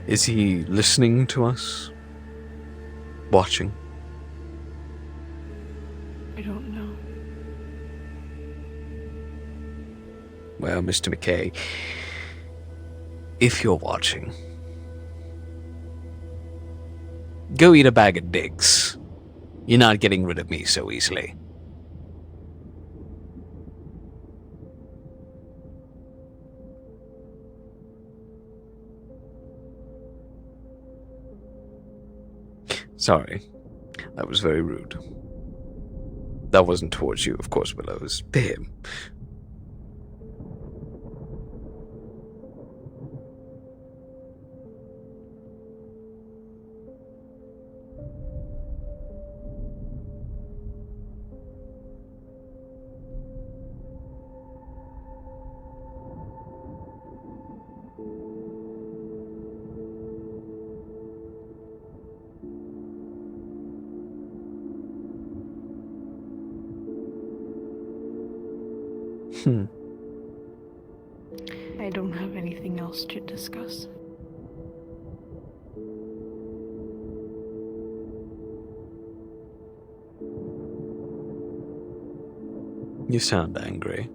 Is he listening to us? Watching? I don't know. Well, Mr. McKay, if you're watching, go eat a bag of dicks. You're not getting rid of me so easily. Sorry, that was very rude. That wasn't towards you, of course, Willow. It was to him. I don't have anything else to discuss. You sound angry.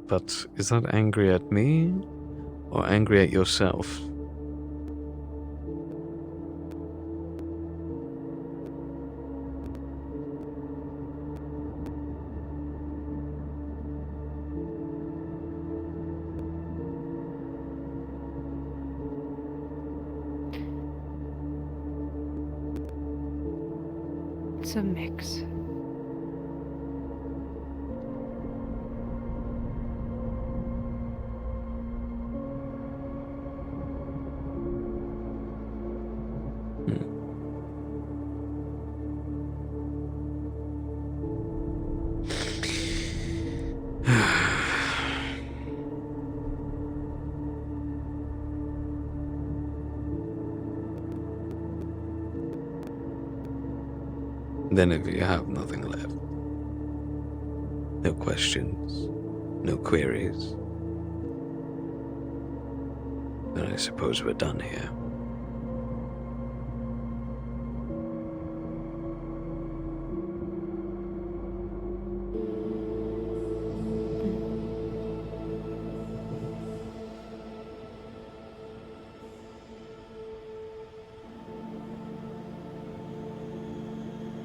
But is that angry at me or angry at yourself? It's a mix. Then if you have nothing left, no questions, no queries, then I suppose we're done here.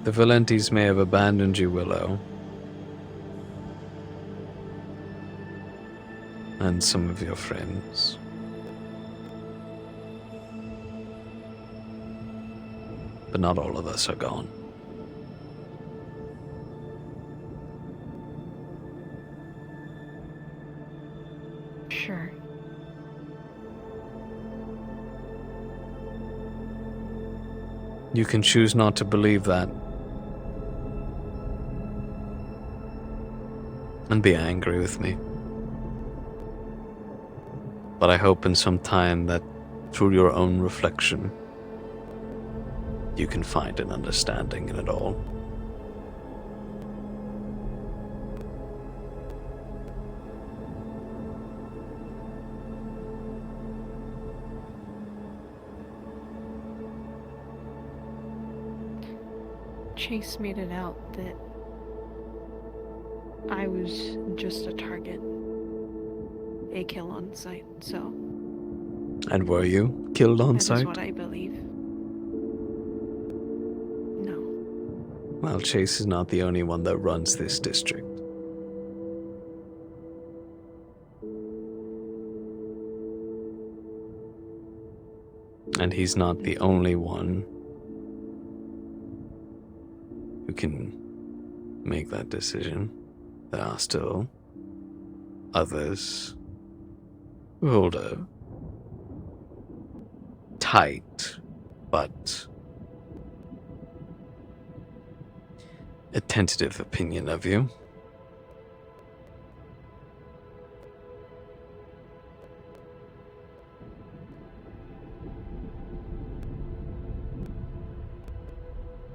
The Valentes may have abandoned you, Willow, and some of your friends. But not all of us are gone. Sure. You can choose not to believe that. And be angry with me. But I hope in some time that through your own reflection, you can find an understanding in it all. Chase made it out that I was just a target. A kill on sight, so. And were you killed on That is sight? what I believe. No. Well, Chase is not the only one that runs this district. And he's not the only one who can make that decision. There are still others who hold a tight but a tentative opinion of you.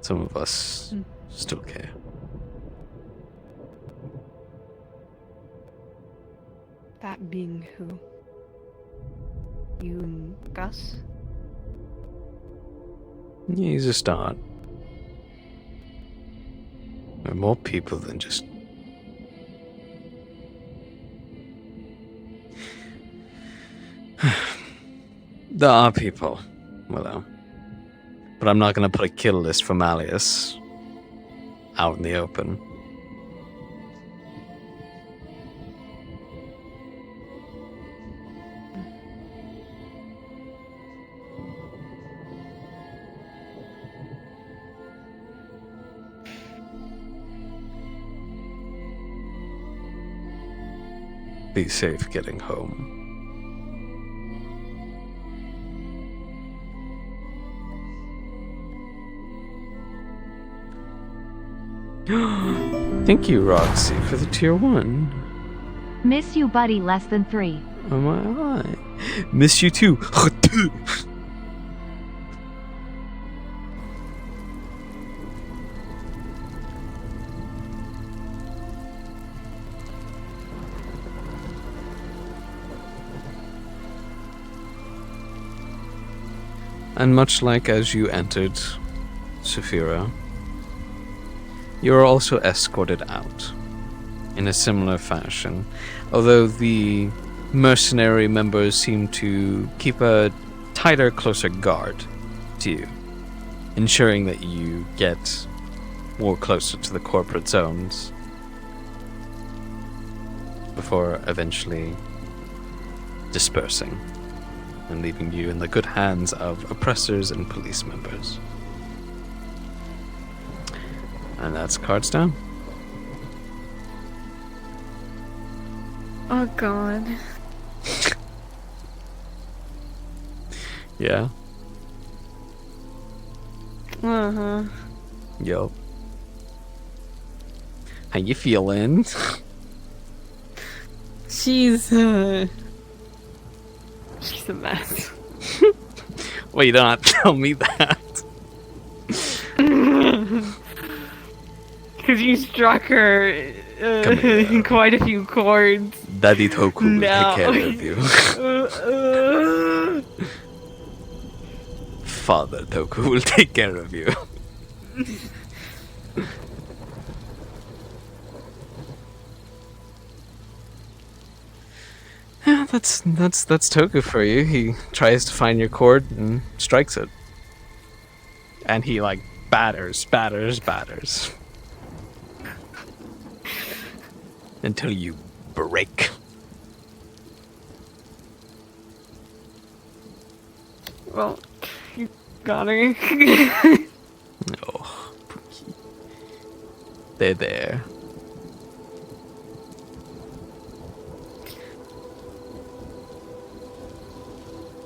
Some of us still care. That being who? You and Gus? He's a start. There are more people than just... There are people, Willow. But I'm not going to put a kill list for Malleus out in the open. Be safe getting home. Thank you, Roxy, for the tier 1. Miss you, buddy. Less than 3. Oh my eye. Miss you too. And much like as you entered Saphira, you are also escorted out in a similar fashion, although the mercenary members seem to keep a tighter, closer guard to you, ensuring that you get more closer to the corporate zones before eventually dispersing and leaving you in the good hands of oppressors and police members. And that's cards down. Oh god. Yeah. Uh-huh. Yo. How you feeling? She's a mess. Well, you don't have to tell me that. you struck her Come here. quite a few chords. Daddy Toku will No. take care of you. Father Toku will take care of you. Yeah, that's Toku for you. He tries to find your chord and strikes it. And he like batters until you break. Well, you got her. Oh, Pookie. They're there.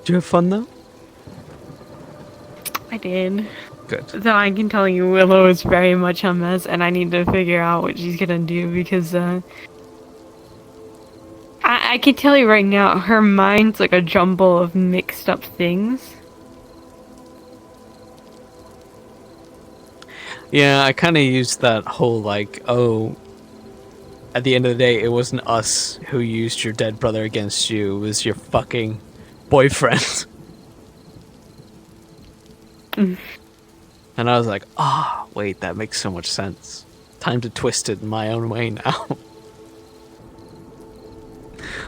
Did you have fun though? I did. Good. So I can tell you Willow is very much a mess and I need to figure out what she's gonna do because I can tell you right now, her mind's like a jumble of mixed up things. Yeah, I kind of used that whole like, oh, at the end of the day, it wasn't us who used your dead brother against you. It was your fucking boyfriend. And I was like, ah, wait, that makes so much sense. Time to twist it in my own way now.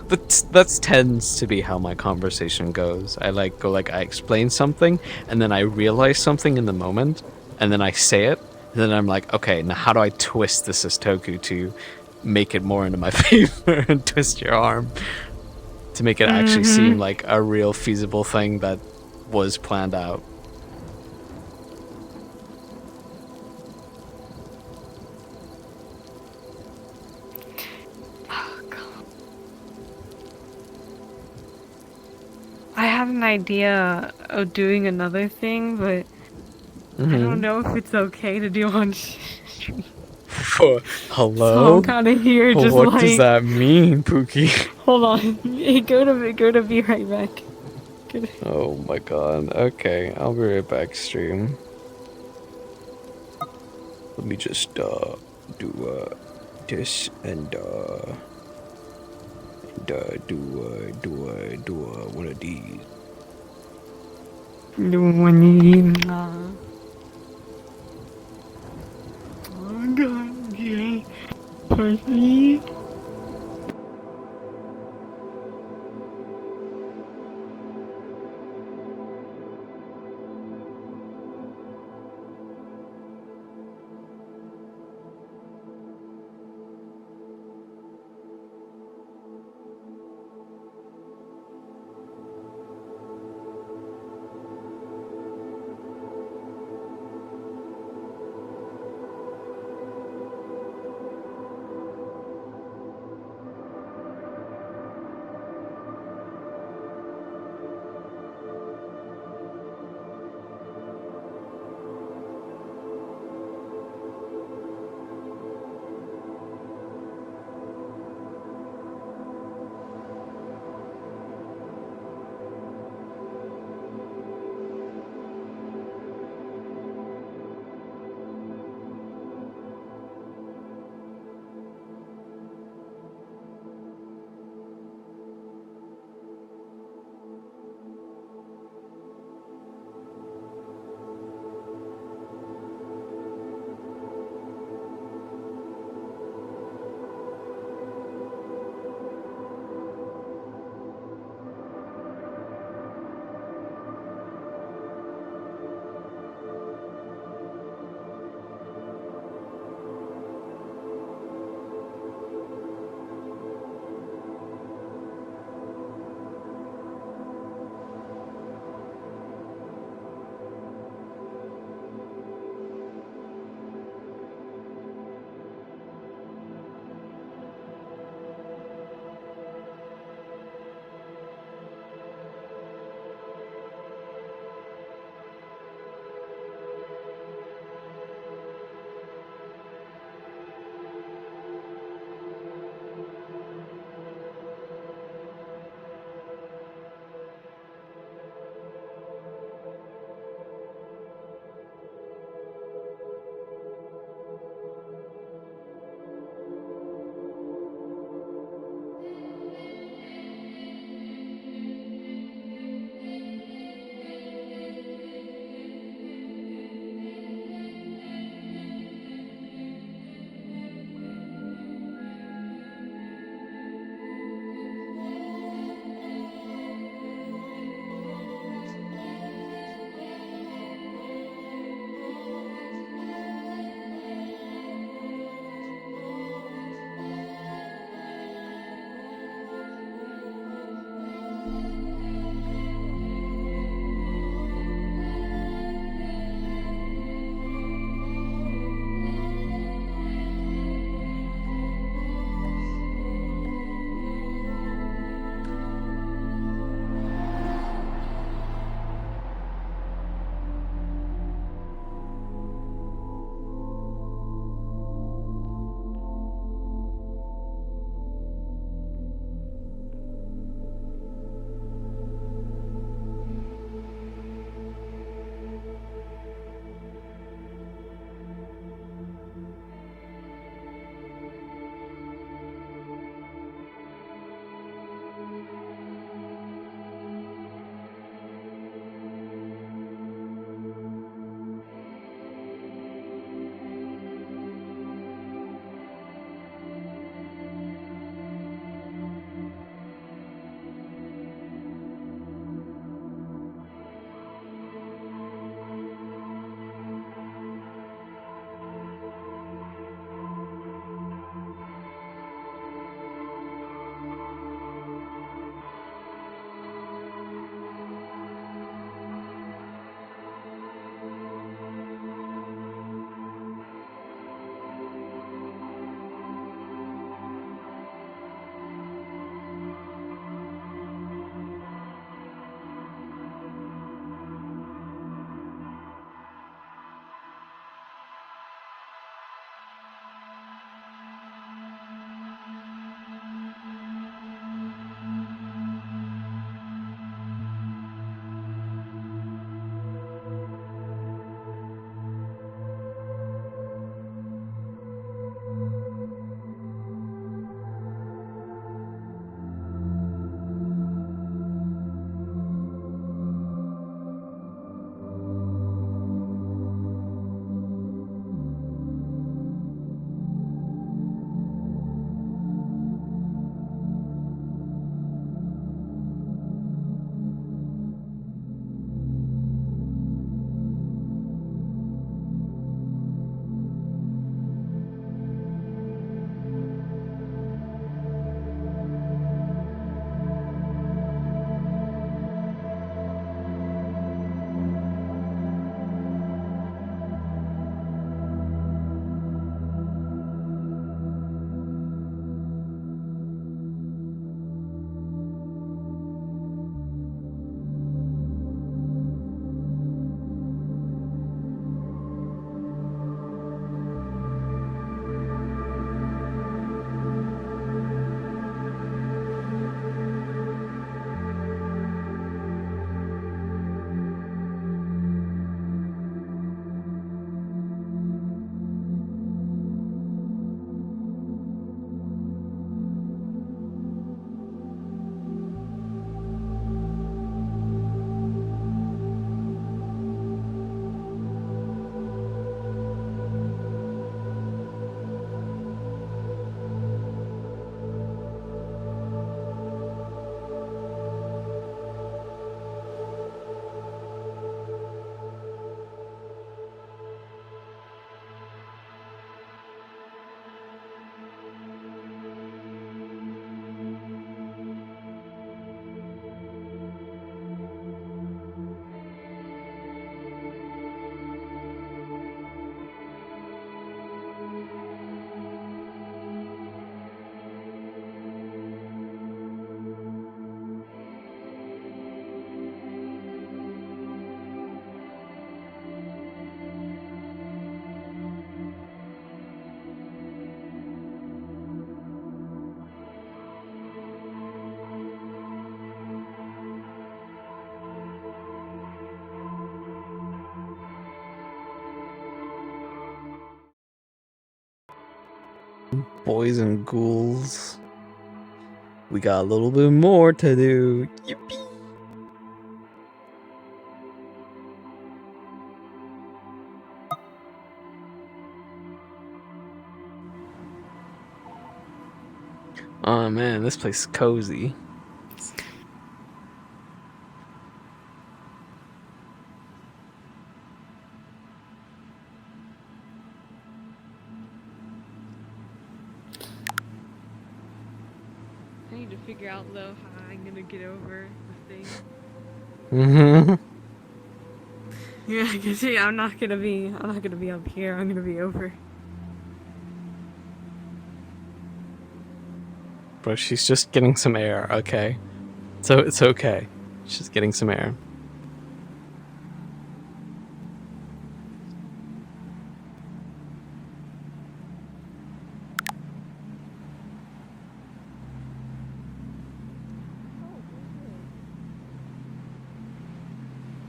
That's tends to be how my conversation goes. I I explain something, and then I realize something in the moment, and then I say it, and then I'm like, okay, now how do I twist this as Toku to make it more into my favor and twist your arm to make it actually seem like a real feasible thing that was planned out. I had an idea of doing another thing, but I don't know if it's okay to do on stream. So Hello? I'm kind of here just What like... does that mean, Pookie? Hold on. Go to be right back. Oh my god. Okay, I'll be right back, stream. Let me just, do, this and, do one of these. Oh god, yeah. Push me. boys and ghouls. We got a little bit more to do. Yippee! Oh man, this place is cozy. I need to figure out though how I'm gonna get over the thing. Mm-hmm. Yeah, I guess I'm not gonna be up here. I'm gonna be over. Bro, she's just getting some air, okay? So it's okay. She's getting some air.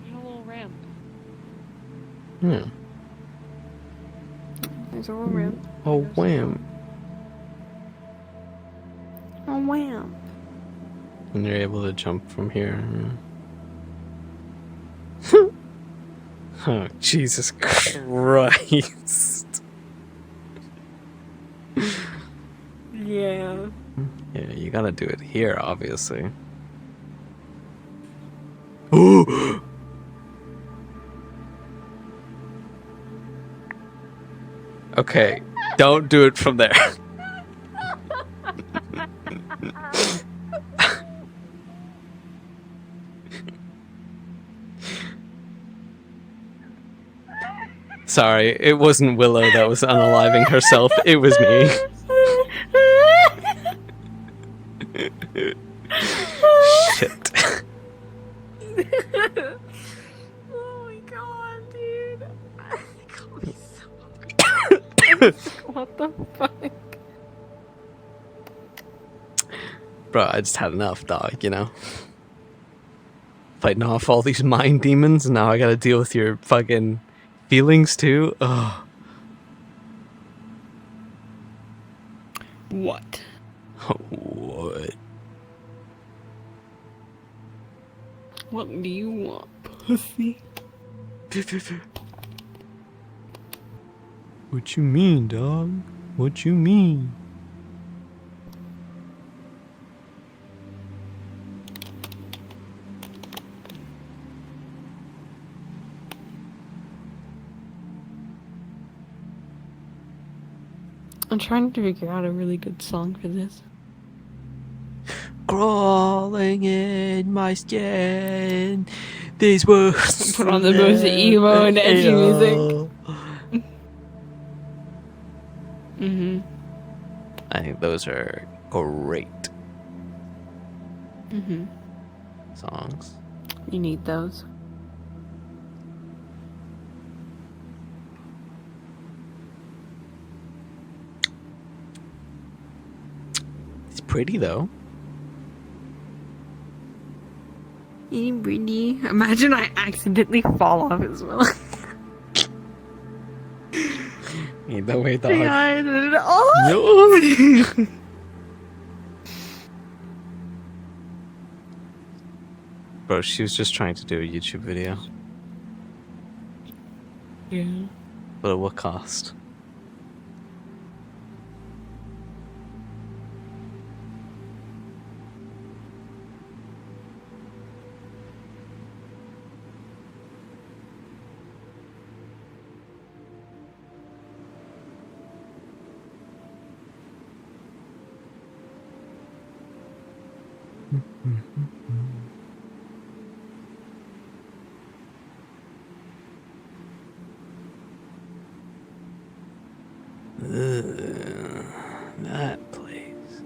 There's a little ramp. Yeah. There's a little ramp. Oh, wham. Oh wham. And you're able to jump from here. Yeah. Oh, Jesus Christ. Yeah. Yeah, you gotta do it here, obviously. Ooh! Okay, don't do it from there. Sorry, it wasn't Willow that was unaliving herself, it was me. Shit. Oh my god, dude. What the fuck? Bro, I just had enough, dog, you know? Fighting off all these mind demons, and now I gotta deal with your fucking feelings too? Ugh. What? What? What do you want, pussy? What you mean, dog? What you mean? I'm trying to figure out a really good song for this. Crawling in my skin. These words. Put on the most emo and edgy music. Mm-hmm. I think those are great Mm-hmm. songs. You need those. It's pretty though. Pretty. Imagine I accidentally fall off as well. Either way, dog. Oh! No. Bro, she was just trying to do a YouTube video. Yeah. But at what cost? That place.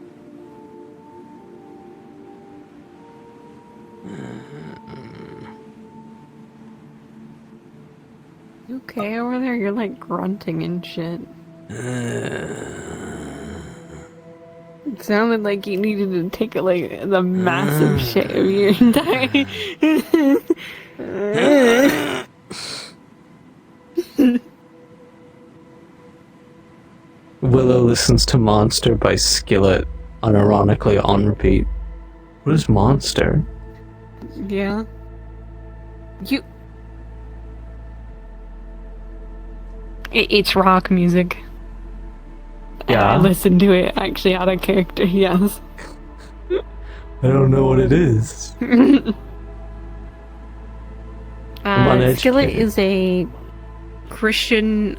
You okay over there? You're like grunting and shit. It sounded like you needed to take like the massive shit of your entire. Willow listens to Monster by Skillet unironically on repeat. What is Monster? Yeah. It's rock music. Yeah. I listen to it actually out of character, yes. I don't know what it is. I'm uneducated. Skillet is a Christian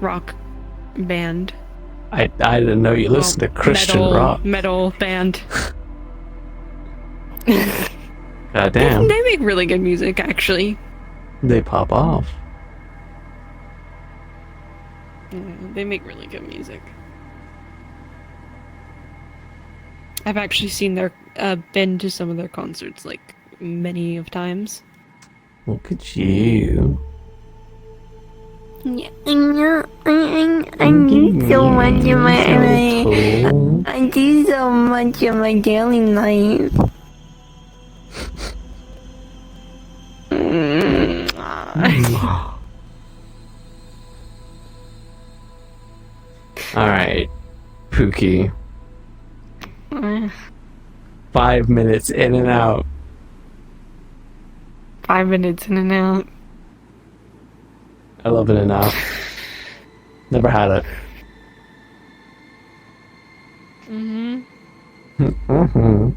rock band. I didn't know you listened to Christian rock. Metal band. God damn. They make really good music, actually. They pop off. Yeah, they make really good music. I've actually seen been to some of their concerts, like, many of times. Look at you. Yeah, I do so much in I do so much in my daily life. Alright, Pookie. 5 minutes in and out. 5 minutes in and out. I love In and Out. Never had it. Mm-hmm.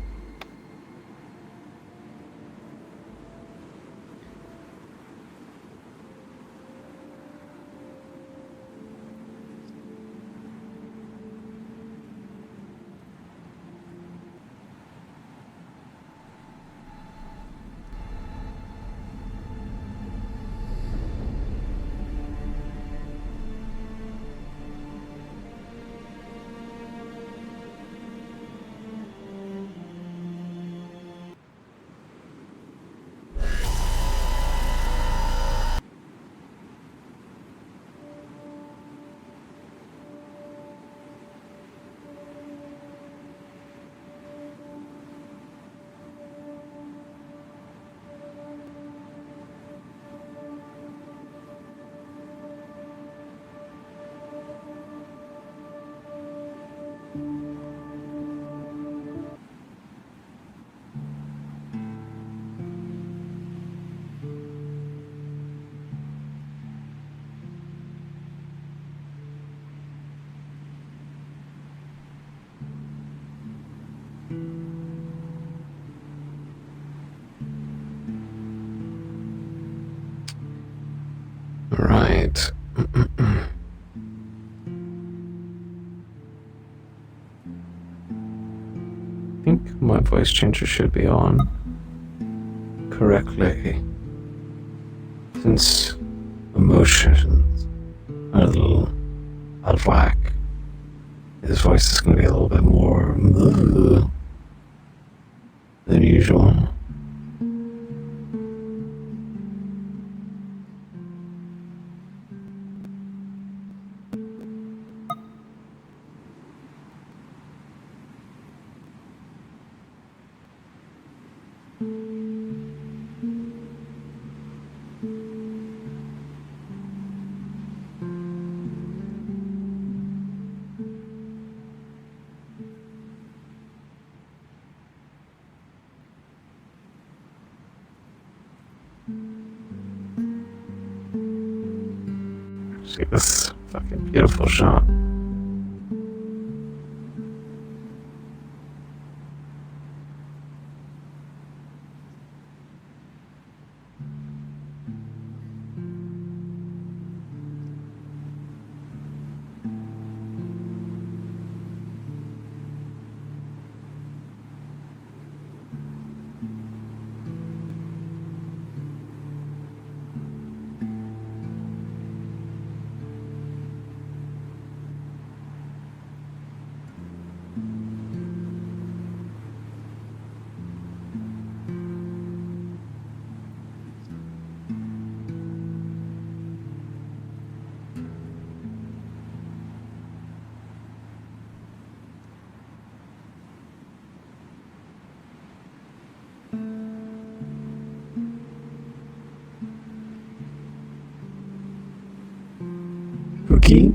Right. I think my voice changer should be on correctly. Since emotions are a little out of whack, his voice is going to be a little bit more than usual. See this fucking beautiful shot. Pookie?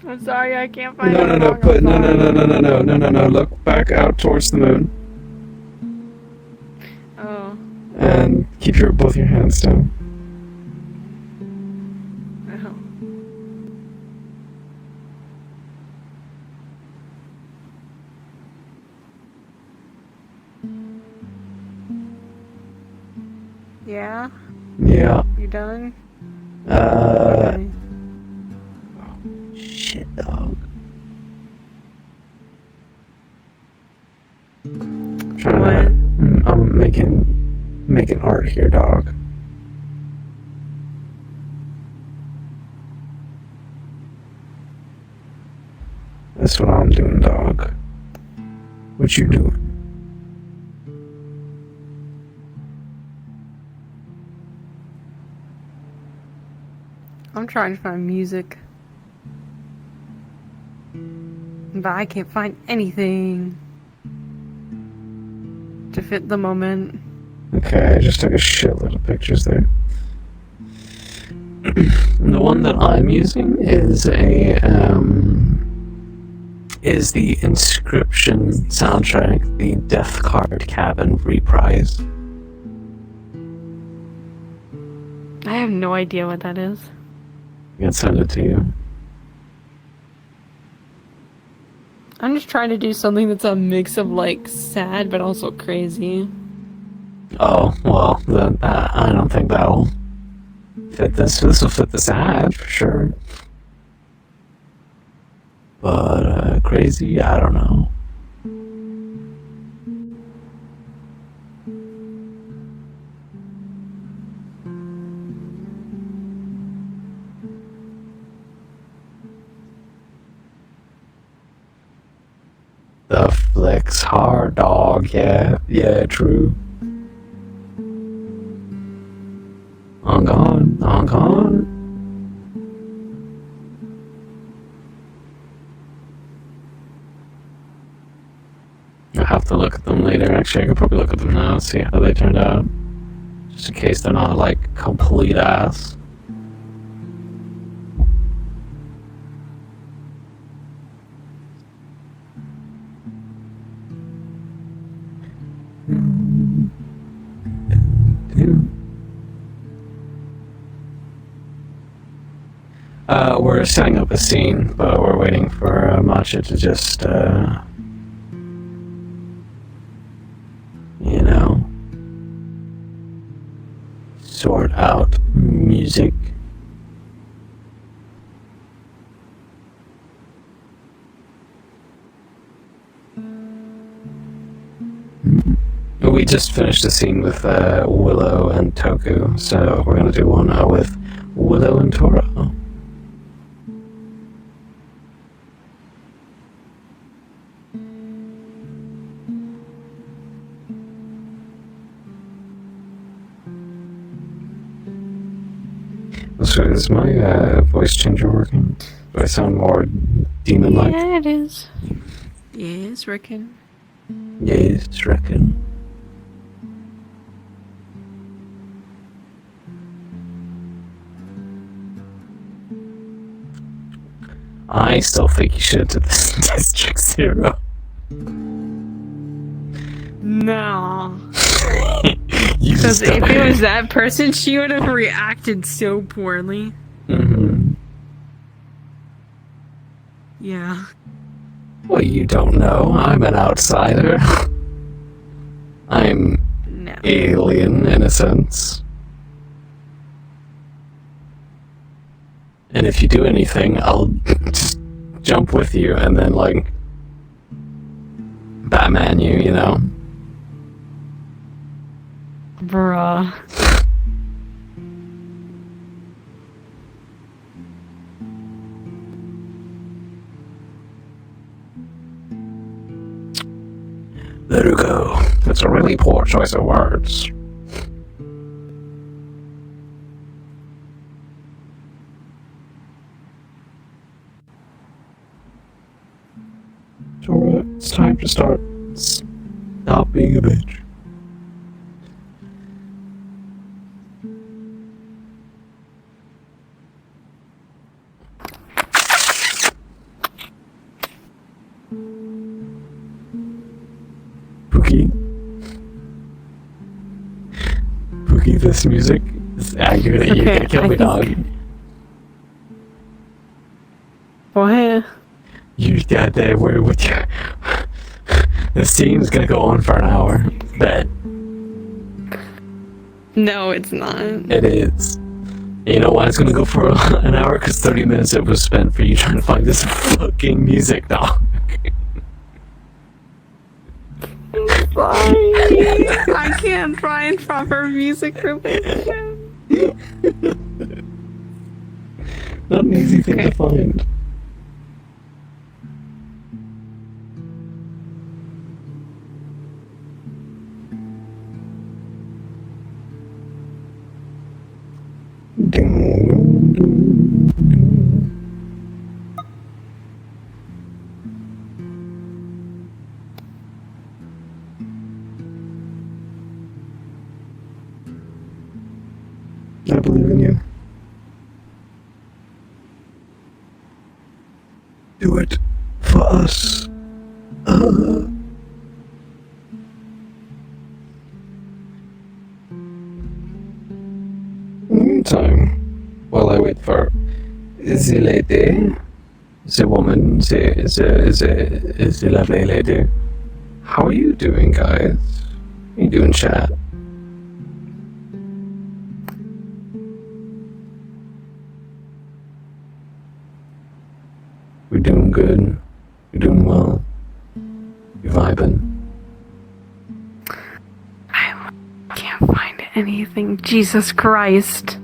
I'm sorry, I can't find No, the no, no, song. but I'm no, no, sorry. no, no, no, no, no, no, no. Look back out towards the moon Oh. and keep both your hands down. Oh. Yeah? Yeah. You done? Uh. Okay. Shit, dog. I'm making art here, dog. That's what I'm doing, dog. What you doing? I'm trying to find music. But I can't find anything to fit the moment. Okay, I just took a shitload of pictures there. The one that I'm using is is the Inscription soundtrack, the Death Card Cabin reprise. I have no idea what that is. I can send it to you. I'm just trying to do something that's a mix of like sad but also crazy. Oh, well, then I don't think that'll fit this. This will fit this ad for sure. But crazy, I don't know. The flex hard dog, yeah, true. On gone. I'll have to look at them later. Actually, I could probably look at them now and see how they turned out. Just in case they're not, like, complete ass. We're setting up a scene, but we're waiting for Matcha to just, you know, sort out music. We just finished a scene with Willow and Toku, so we're gonna do one with Willow and Toro. So is my voice changer working? Do I sound more demon-like? Yeah, it is. Yes, reckon. Yes, reckon. I still think you should have did this in District Zero. No. You Because just if it was that person, she would have reacted so poorly. Mm-hmm. Yeah. Well, you don't know. I'm an outsider. I'm No. alien in a sense. And if you do anything, I'll just jump with you and then, like, Batman you, you know? Bruh. Let her go. That's a really poor choice of words. It's alright. It's time to start. Stop being a bitch. Pookie. Pookie, this music is accurate. You're Okay, gonna kill I me, think- dog. What? You got that word with your. This team's gonna go on for an hour. Bet. No, it's not. It is. You know why it's gonna go for an hour? Because 30 minutes it was spent for you trying to find this fucking music, dog. Sorry. I can't find proper music for this. Not an easy thing to find. I believe in you. Do it for us. Meantime, while I wait for the lady, the woman, the lovely lady. How are you doing, guys? How you doing, chat? We're doing good. We're doing well. You're vibing. I can't find anything. Jesus Christ.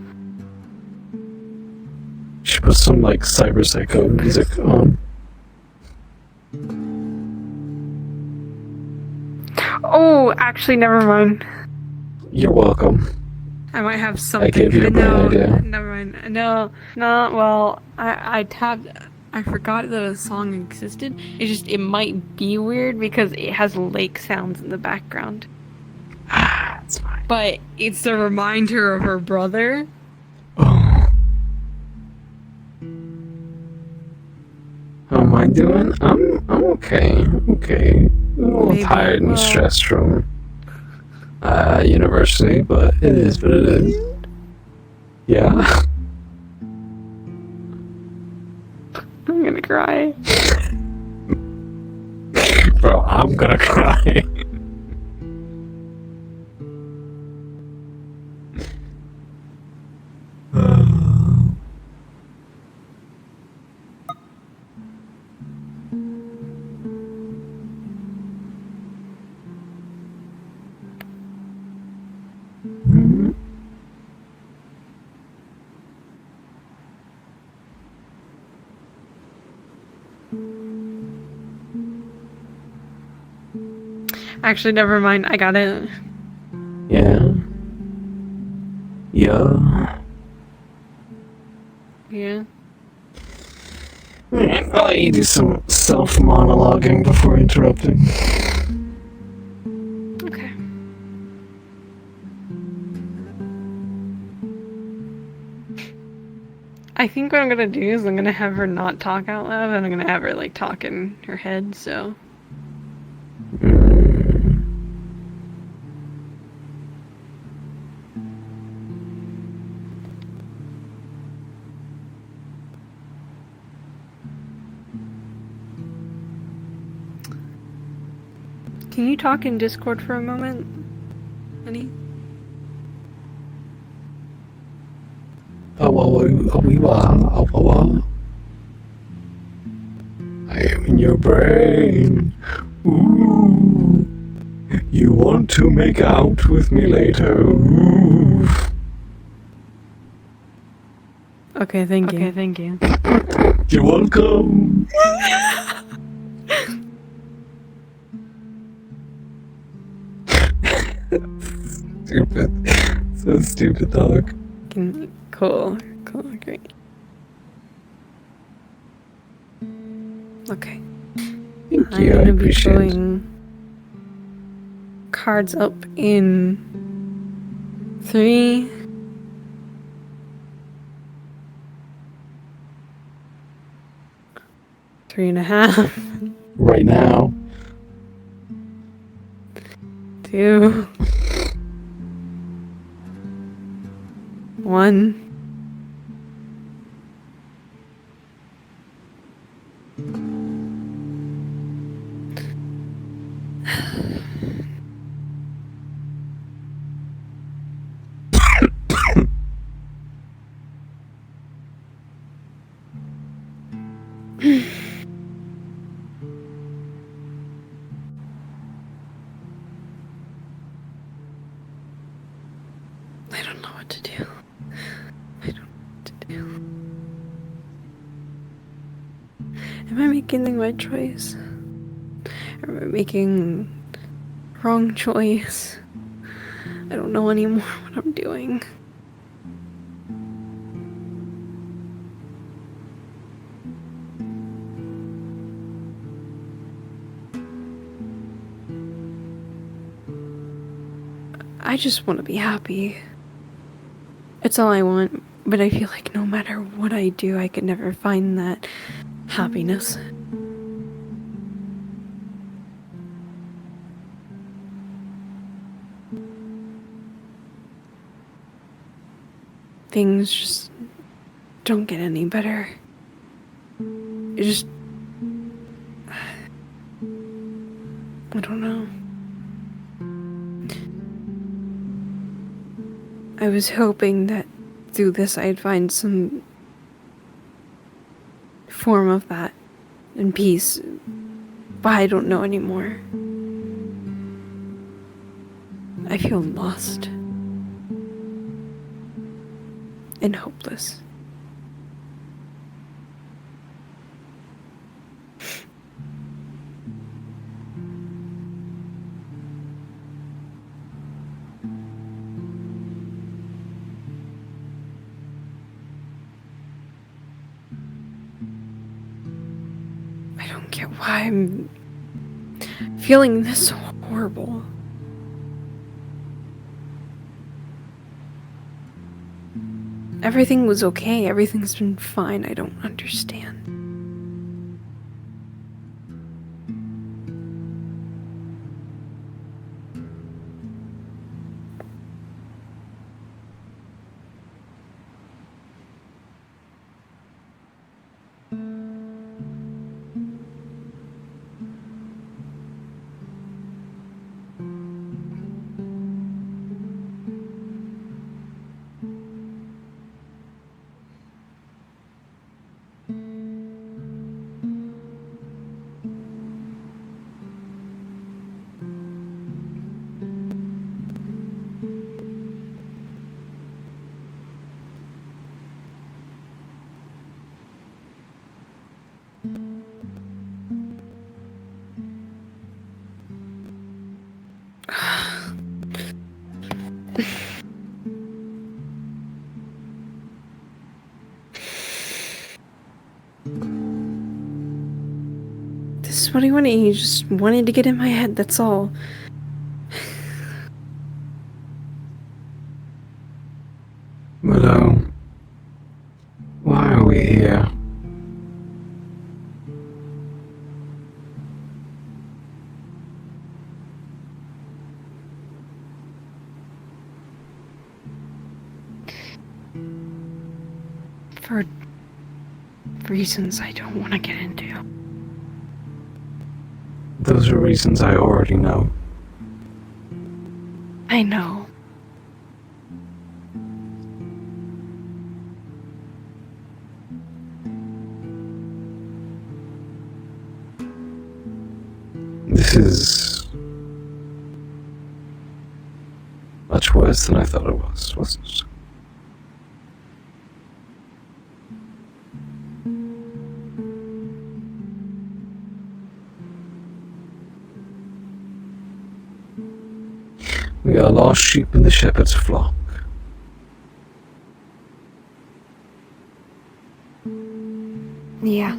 She put some like cyber psycho music on. Oh, actually, never mind. You're welcome. I might have something. gave you a no, brain idea. never mind. No, well, I tabbed. I forgot that a song existed. It might be weird because it has lake sounds in the background. It's fine. But it's a reminder of her brother. Oh. How am I doing? I'm okay. Okay. I'm a little Maybe, tired and well- stressed from university, but it is what it is. Yeah. I'm gonna cry. Bro, I'm gonna cry. Actually, never mind. I got it. Yeah. Yeah. Yeah. I'll let you do some self-monologuing before interrupting. Okay. I think what I'm gonna do is I'm gonna have her not talk out loud, and I'm gonna have her like talk in her head. So. Can you talk in Discord for a moment, honey? I am in your brain. Ooh. You want to make out with me later. Ooh. Okay, thank you. Okay, thank you. You're welcome. Stupid. So stupid, dog. Cool, great. Okay. Thank I'm you, I gonna be appreciate it. throwing cards up in 3, 2, 3.5. Right now. 2. 1. I don't know what to do. I don't know what to do. Am I making the right choice? Or am I making wrong choice? I don't know anymore what I'm doing. I just want to be happy. It's all I want, but I feel like no matter what I do, I could never find that happiness. Things just don't get any better. It just... I don't know. I was hoping that through this I'd find some form of that and peace, but I don't know anymore. I feel lost and hopeless. I don't get why I'm feeling this horrible. Everything was okay. Everything's been fine. I don't understand. This is what he wanted. He just wanted to get in my head, that's all. Willow, why are we here? For reasons I don't want to get into. Those are reasons I already know. I know. This is much worse than I thought it was, wasn't it? We are lost sheep in the shepherd's flock. Yeah.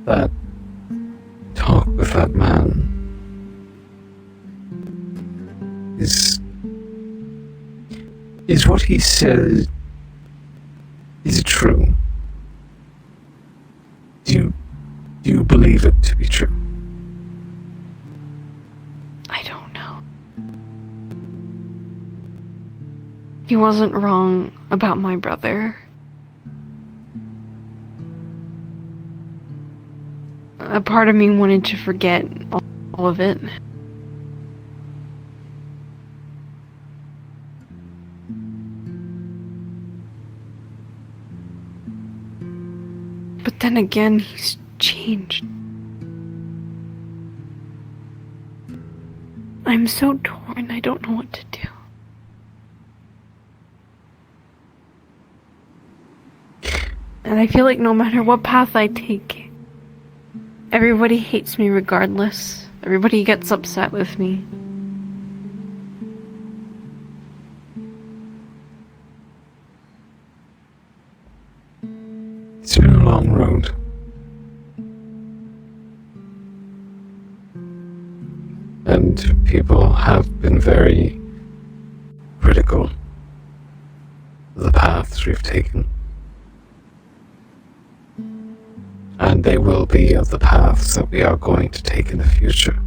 that talk with that man is what he says, is it true? Do you believe it to be true? I don't know. He wasn't wrong about my brother. A part of me wanted to forget all of it. But then again, he's changed. I'm so torn, I don't know what to do. And I feel like no matter what path I take, everybody hates me regardless. Everybody gets upset with me. It's been a long road. And people have been very critical of the paths we've taken. And they will be of the paths that we are going to take in the future.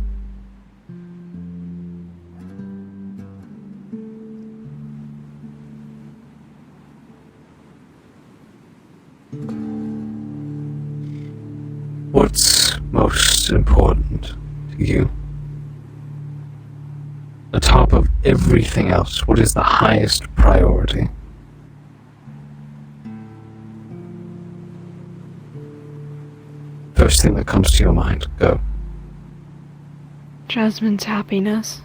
What's most important to you? On top of everything else, what is the highest priority? First thing that comes to your mind, go. Jasmine's happiness.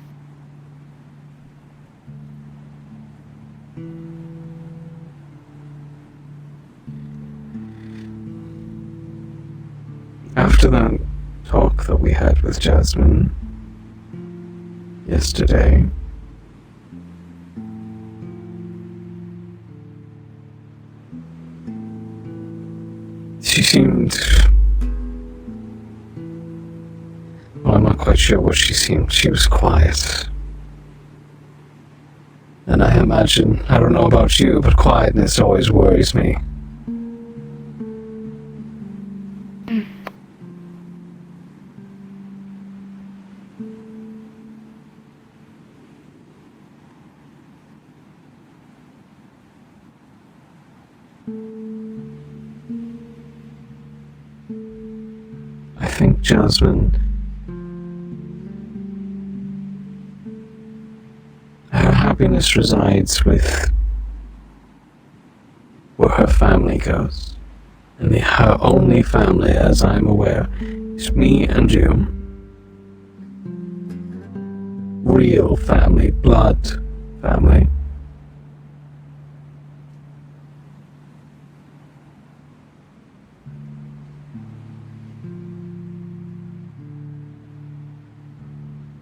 After that talk that we had with Jasmine yesterday, she seemed... Well, I'm not quite sure what she seemed. She was quiet. And I imagine, I don't know about you, but quietness always worries me. I think Jasmine, her happiness resides with where her family goes. And her only family, as I'm aware, is me and you. Real family, blood family.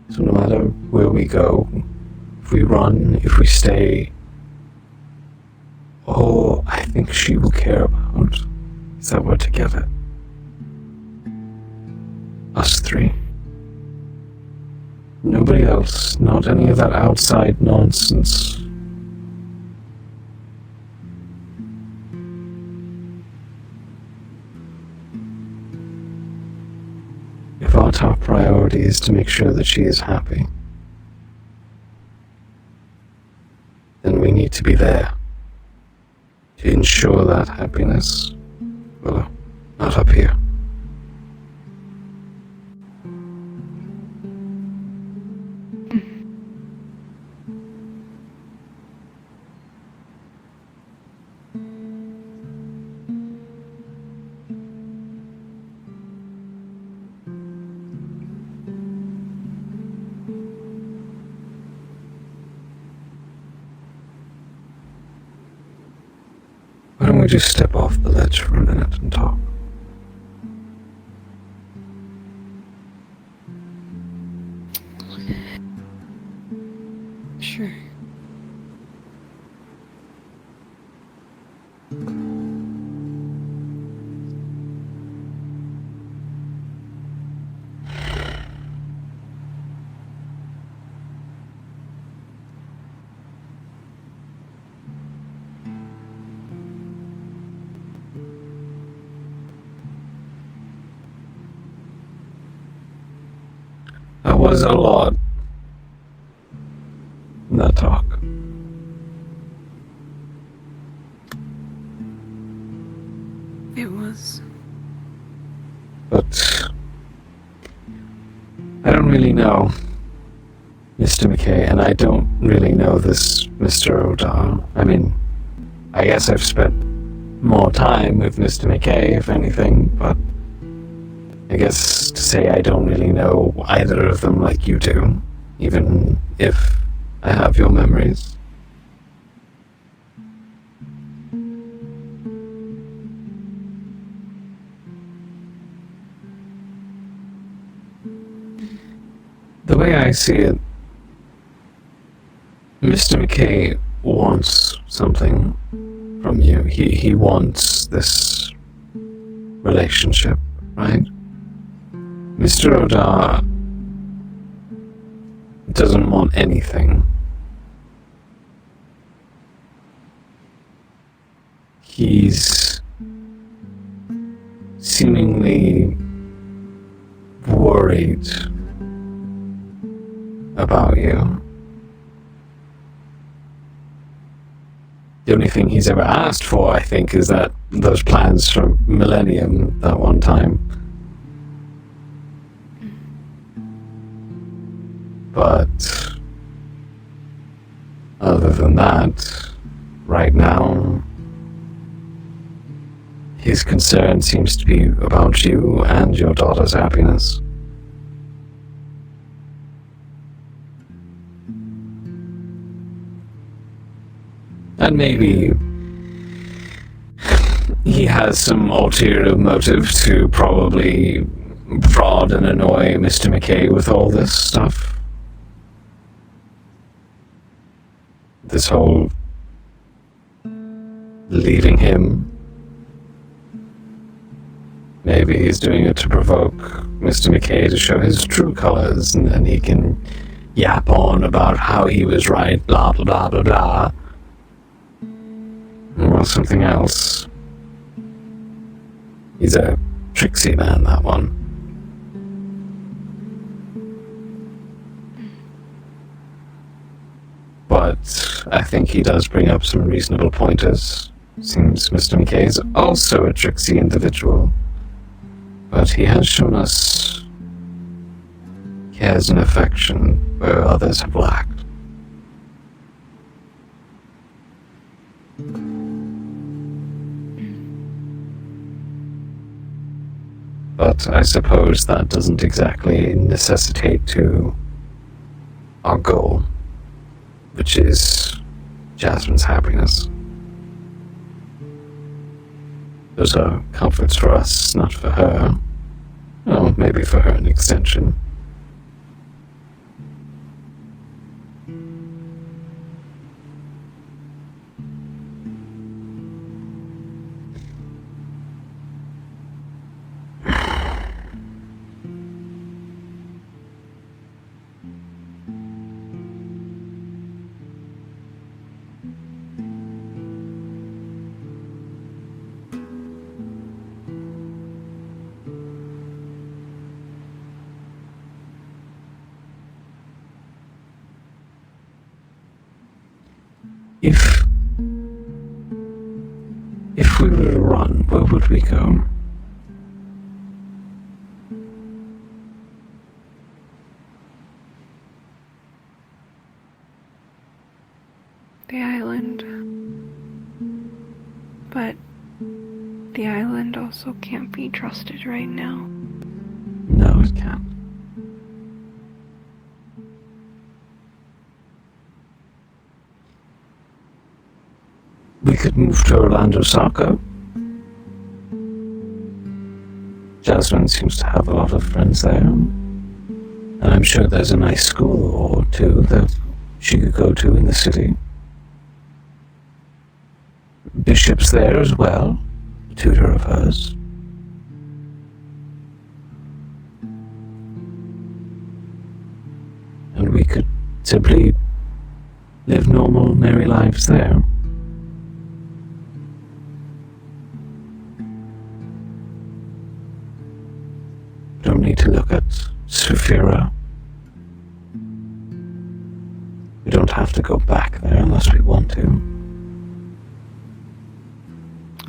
So no matter where we go, if we run, if we stay, all I think she will care about is that we're together. Us three. Nobody else, not any of that outside nonsense. If our top priority is to make sure that she is happy, then we need to be there to ensure that happiness. Well, not up here. Why don't we just step off the ledge for a minute and talk? Sure. That was a lot. That talk. It was. But I don't really know Mr. McKay, and I don't really know this Mr. O'Donnell. I mean, I guess I've spent more time with Mr. McKay, if anything, but I guess to say I don't really know either of them like you do, even if I have your memories. The way I see it, Mr. McKay wants something from you. He wants this relationship, right? Mr. O'Dar doesn't want anything. He's seemingly worried about you. The only thing he's ever asked for, I think, is that those plans for Millennium that one time. But other than that, right now, his concern seems to be about you and your daughter's happiness. And maybe he has some ulterior motive to probably prod and annoy Mr. McKay with all this stuff. This whole leaving him. Maybe he's doing it to provoke Mr. McKay to show his true colors, and then he can yap on about how he was right, blah blah blah blah blah. Or something else. He's a tricksy man, that one. But I think he does bring up some reasonable pointers. Seems Mr. McKay is also a tricksy individual. But he has shown us cares and affection where others have lacked. But I suppose that doesn't exactly necessitate to our goal, which is Jasmine's happiness. Those are comforts for us, not for her. Oh, maybe for her an extension. If we were to run, where would we go? The island. But the island also can't be trusted right now. No, it can't. We could move to Orlando Soccer. Jasmine seems to have a lot of friends there. And I'm sure there's a nice school or two that she could go to in the city. Bishop's there as well, a tutor of hers. And we could simply live normal, merry lives there. Don't need to look at Saphira have to go back there unless we want to.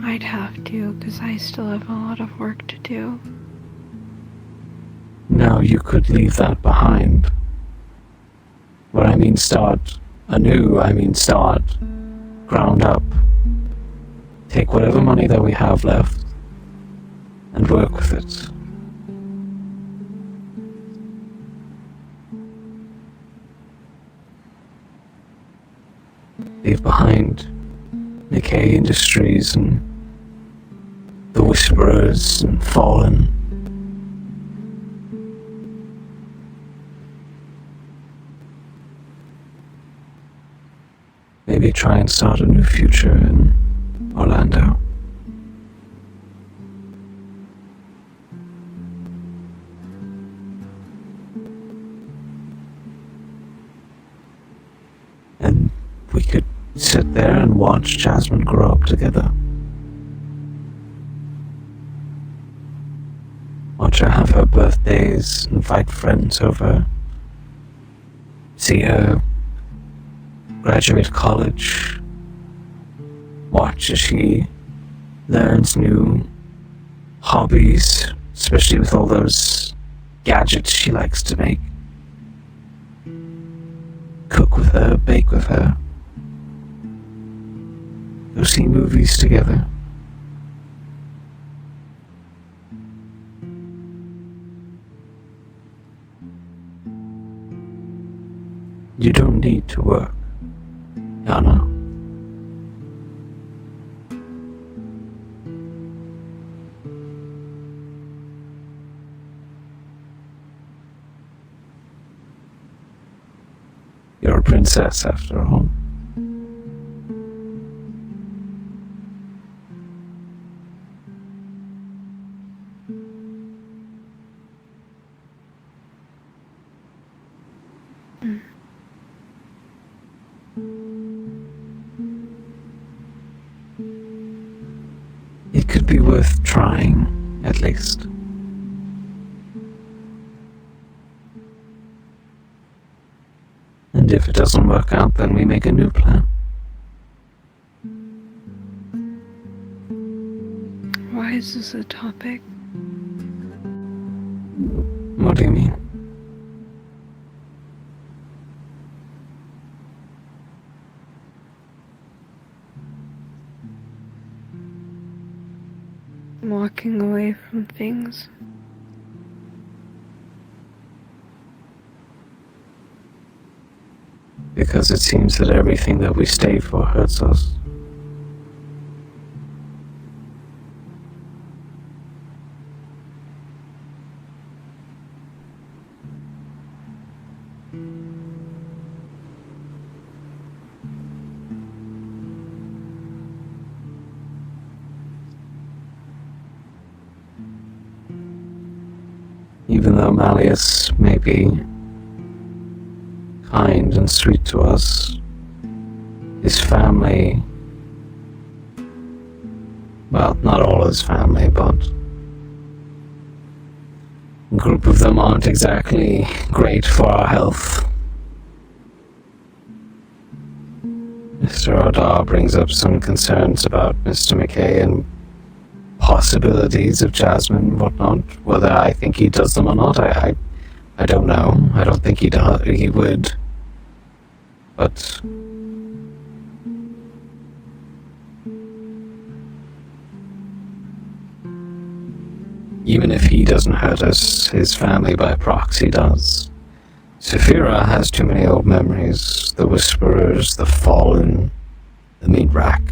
I'd have to, because I still have a lot of work to do. No, you could leave that behind. When I mean start anew, I mean start ground up. Take whatever money that we have left and work with it. Leave behind McKay Industries and the Whisperers and Fallen. Maybe try and start a new future in Orlando. And we could sit there and watch Jasmine grow up together. Watch her have her birthdays, invite friends over, see her graduate college, watch as she learns new hobbies, especially with all those gadgets she likes to make. Cook with her, bake with her, go see movies together. You don't need to work, Yana. You're a princess after all. It could be worth trying, at least. And if it doesn't work out, then we make a new plan. Why is this a topic? What do you mean? Walking away from things. Because it seems that everything that we stay for hurts us. Even though Malleus may be kind and sweet to us, his family, well, not all his family, but a group of them aren't exactly great for our health. Mr. Odar brings up some concerns about Mr. McKay and possibilities of Jasmine and whatnot. Whether I think he does them or not, I don't know. I don't think he would. But even if he doesn't hurt us, his family by proxy does. Saphira has too many old memories. The Whisperers, the Fallen, the Meat Rack.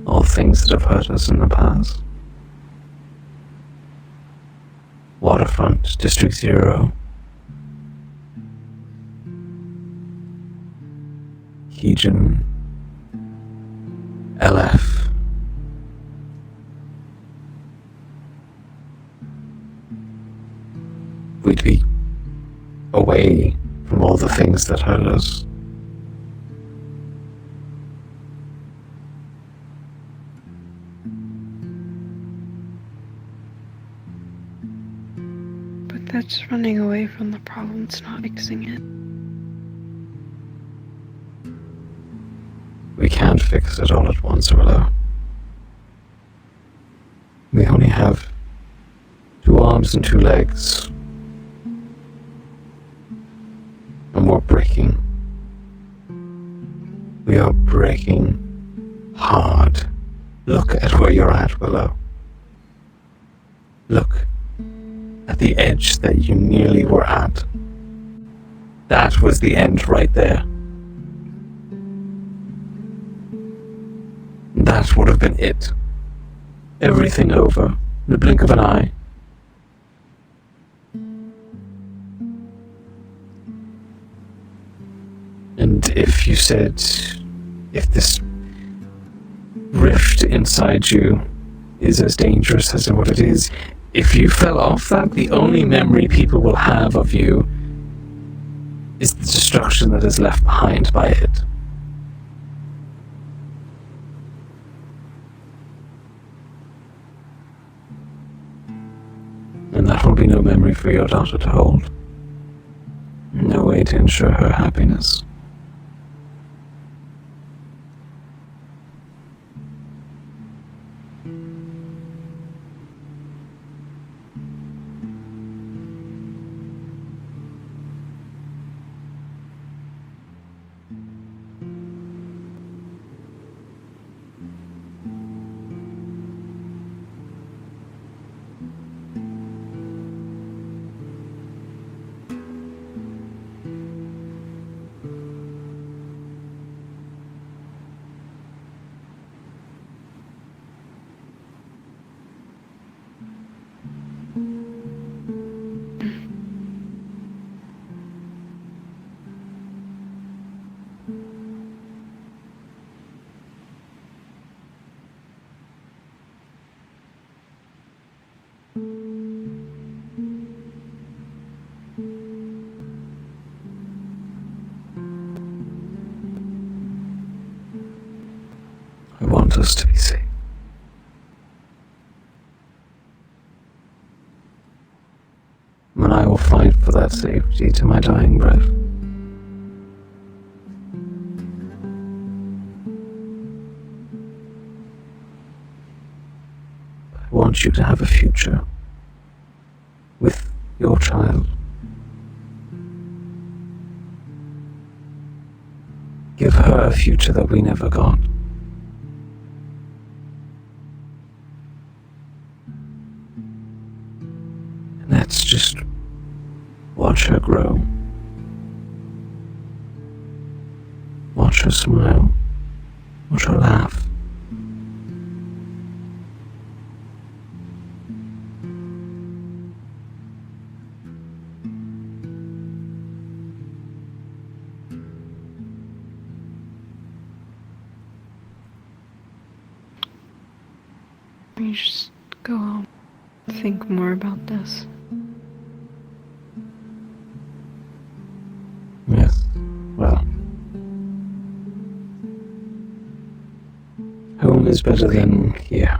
All things that have hurt us in the past. Waterfront, District 0. Heejin. LF. We'd be away from all the things that hurt us. That's running away from the problem. It's not fixing it. We can't fix it all at once, Willow. We only have 2 arms and 2 legs. And we're breaking. We are breaking hard. Look at where you're at, Willow. Look at the edge that you nearly were at. That was the end right there. That would have been it. Everything over in the blink of an eye. And if you said, if this rift inside you is as dangerous as what it is, if you fell off that, the only memory people will have of you is the destruction that is left behind by it. And that will be no memory for your daughter to hold. No way to ensure her happiness. I want us to be safe. And I will fight for that safety to my dying breath. I want you to have a future with your child. Give her a future that we never got. And let's just watch her grow. Watch her smile. Watch her laugh. You just go home. Think more about this. Yes, well. Home is better than here.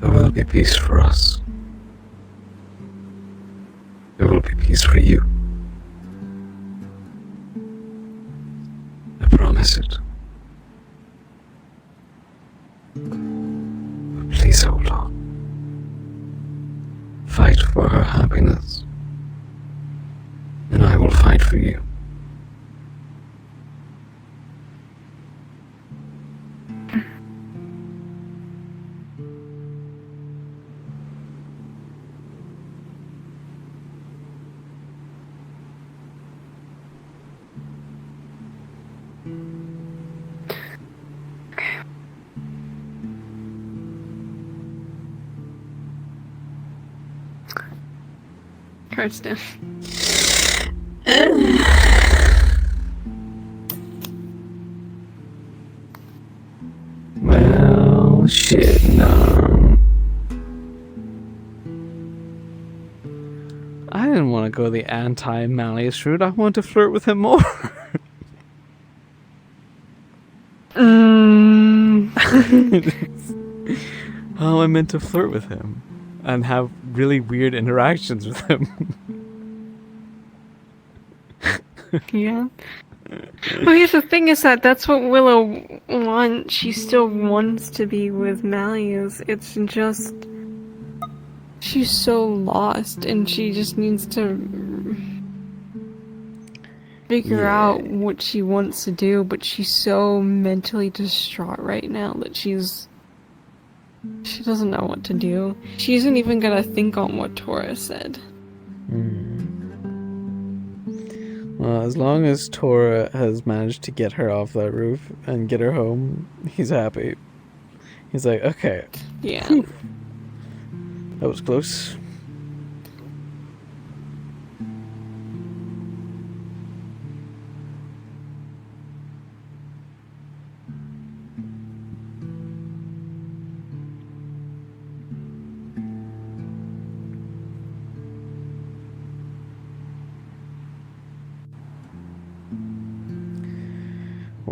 There will be peace for us. There will be peace for you. I promise it. But please hold on. Fight for her happiness. And I will fight for you. Cards down. Well, shit, no. the anti-Malleus route, I want to flirt with him more. How am I meant to flirt with him and have really weird interactions with him? Yeah. Well, here's the thing: is that that's what Willow wants. She still wants to be with Malleus. It's just she's so lost, and she just needs to figure out what she wants to do. But she's so mentally distraught right now that she doesn't know what to do. She isn't even gonna think on what Tora said. Well, as long as Tora has managed to get her off that roof and get her home, he's happy. He's like, okay, Yeah. whew, that was close.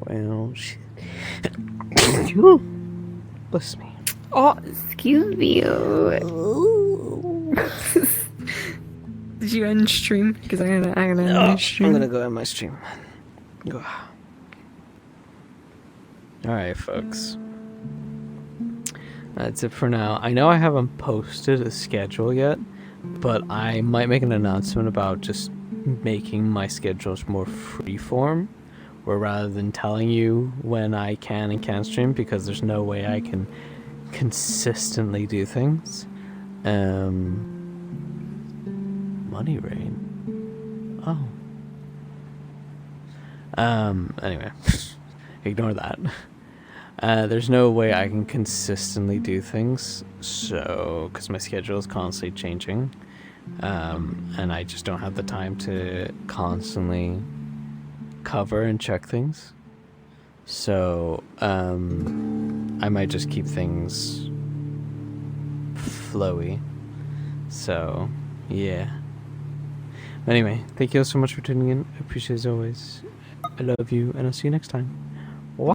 Well, shit. Bless me. Oh, excuse me. Did you end stream? Because I gotta end my stream. I'm gonna go end my stream. Go. Alright, folks. That's it for now. I know I haven't posted a schedule yet, but I might make an announcement about just making my schedules more freeform, where rather than telling you when I can and can't stream, because there's no way I can consistently do things. Money rain. Oh. Anyway, ignore that. There's no way I can consistently do things, so because my schedule is constantly changing, and I just don't have the time to constantly cover and check things. So I might just keep things flowy. So yeah. Anyway, thank you all so much for tuning in. I appreciate it as always. I love you, and I'll see you next time.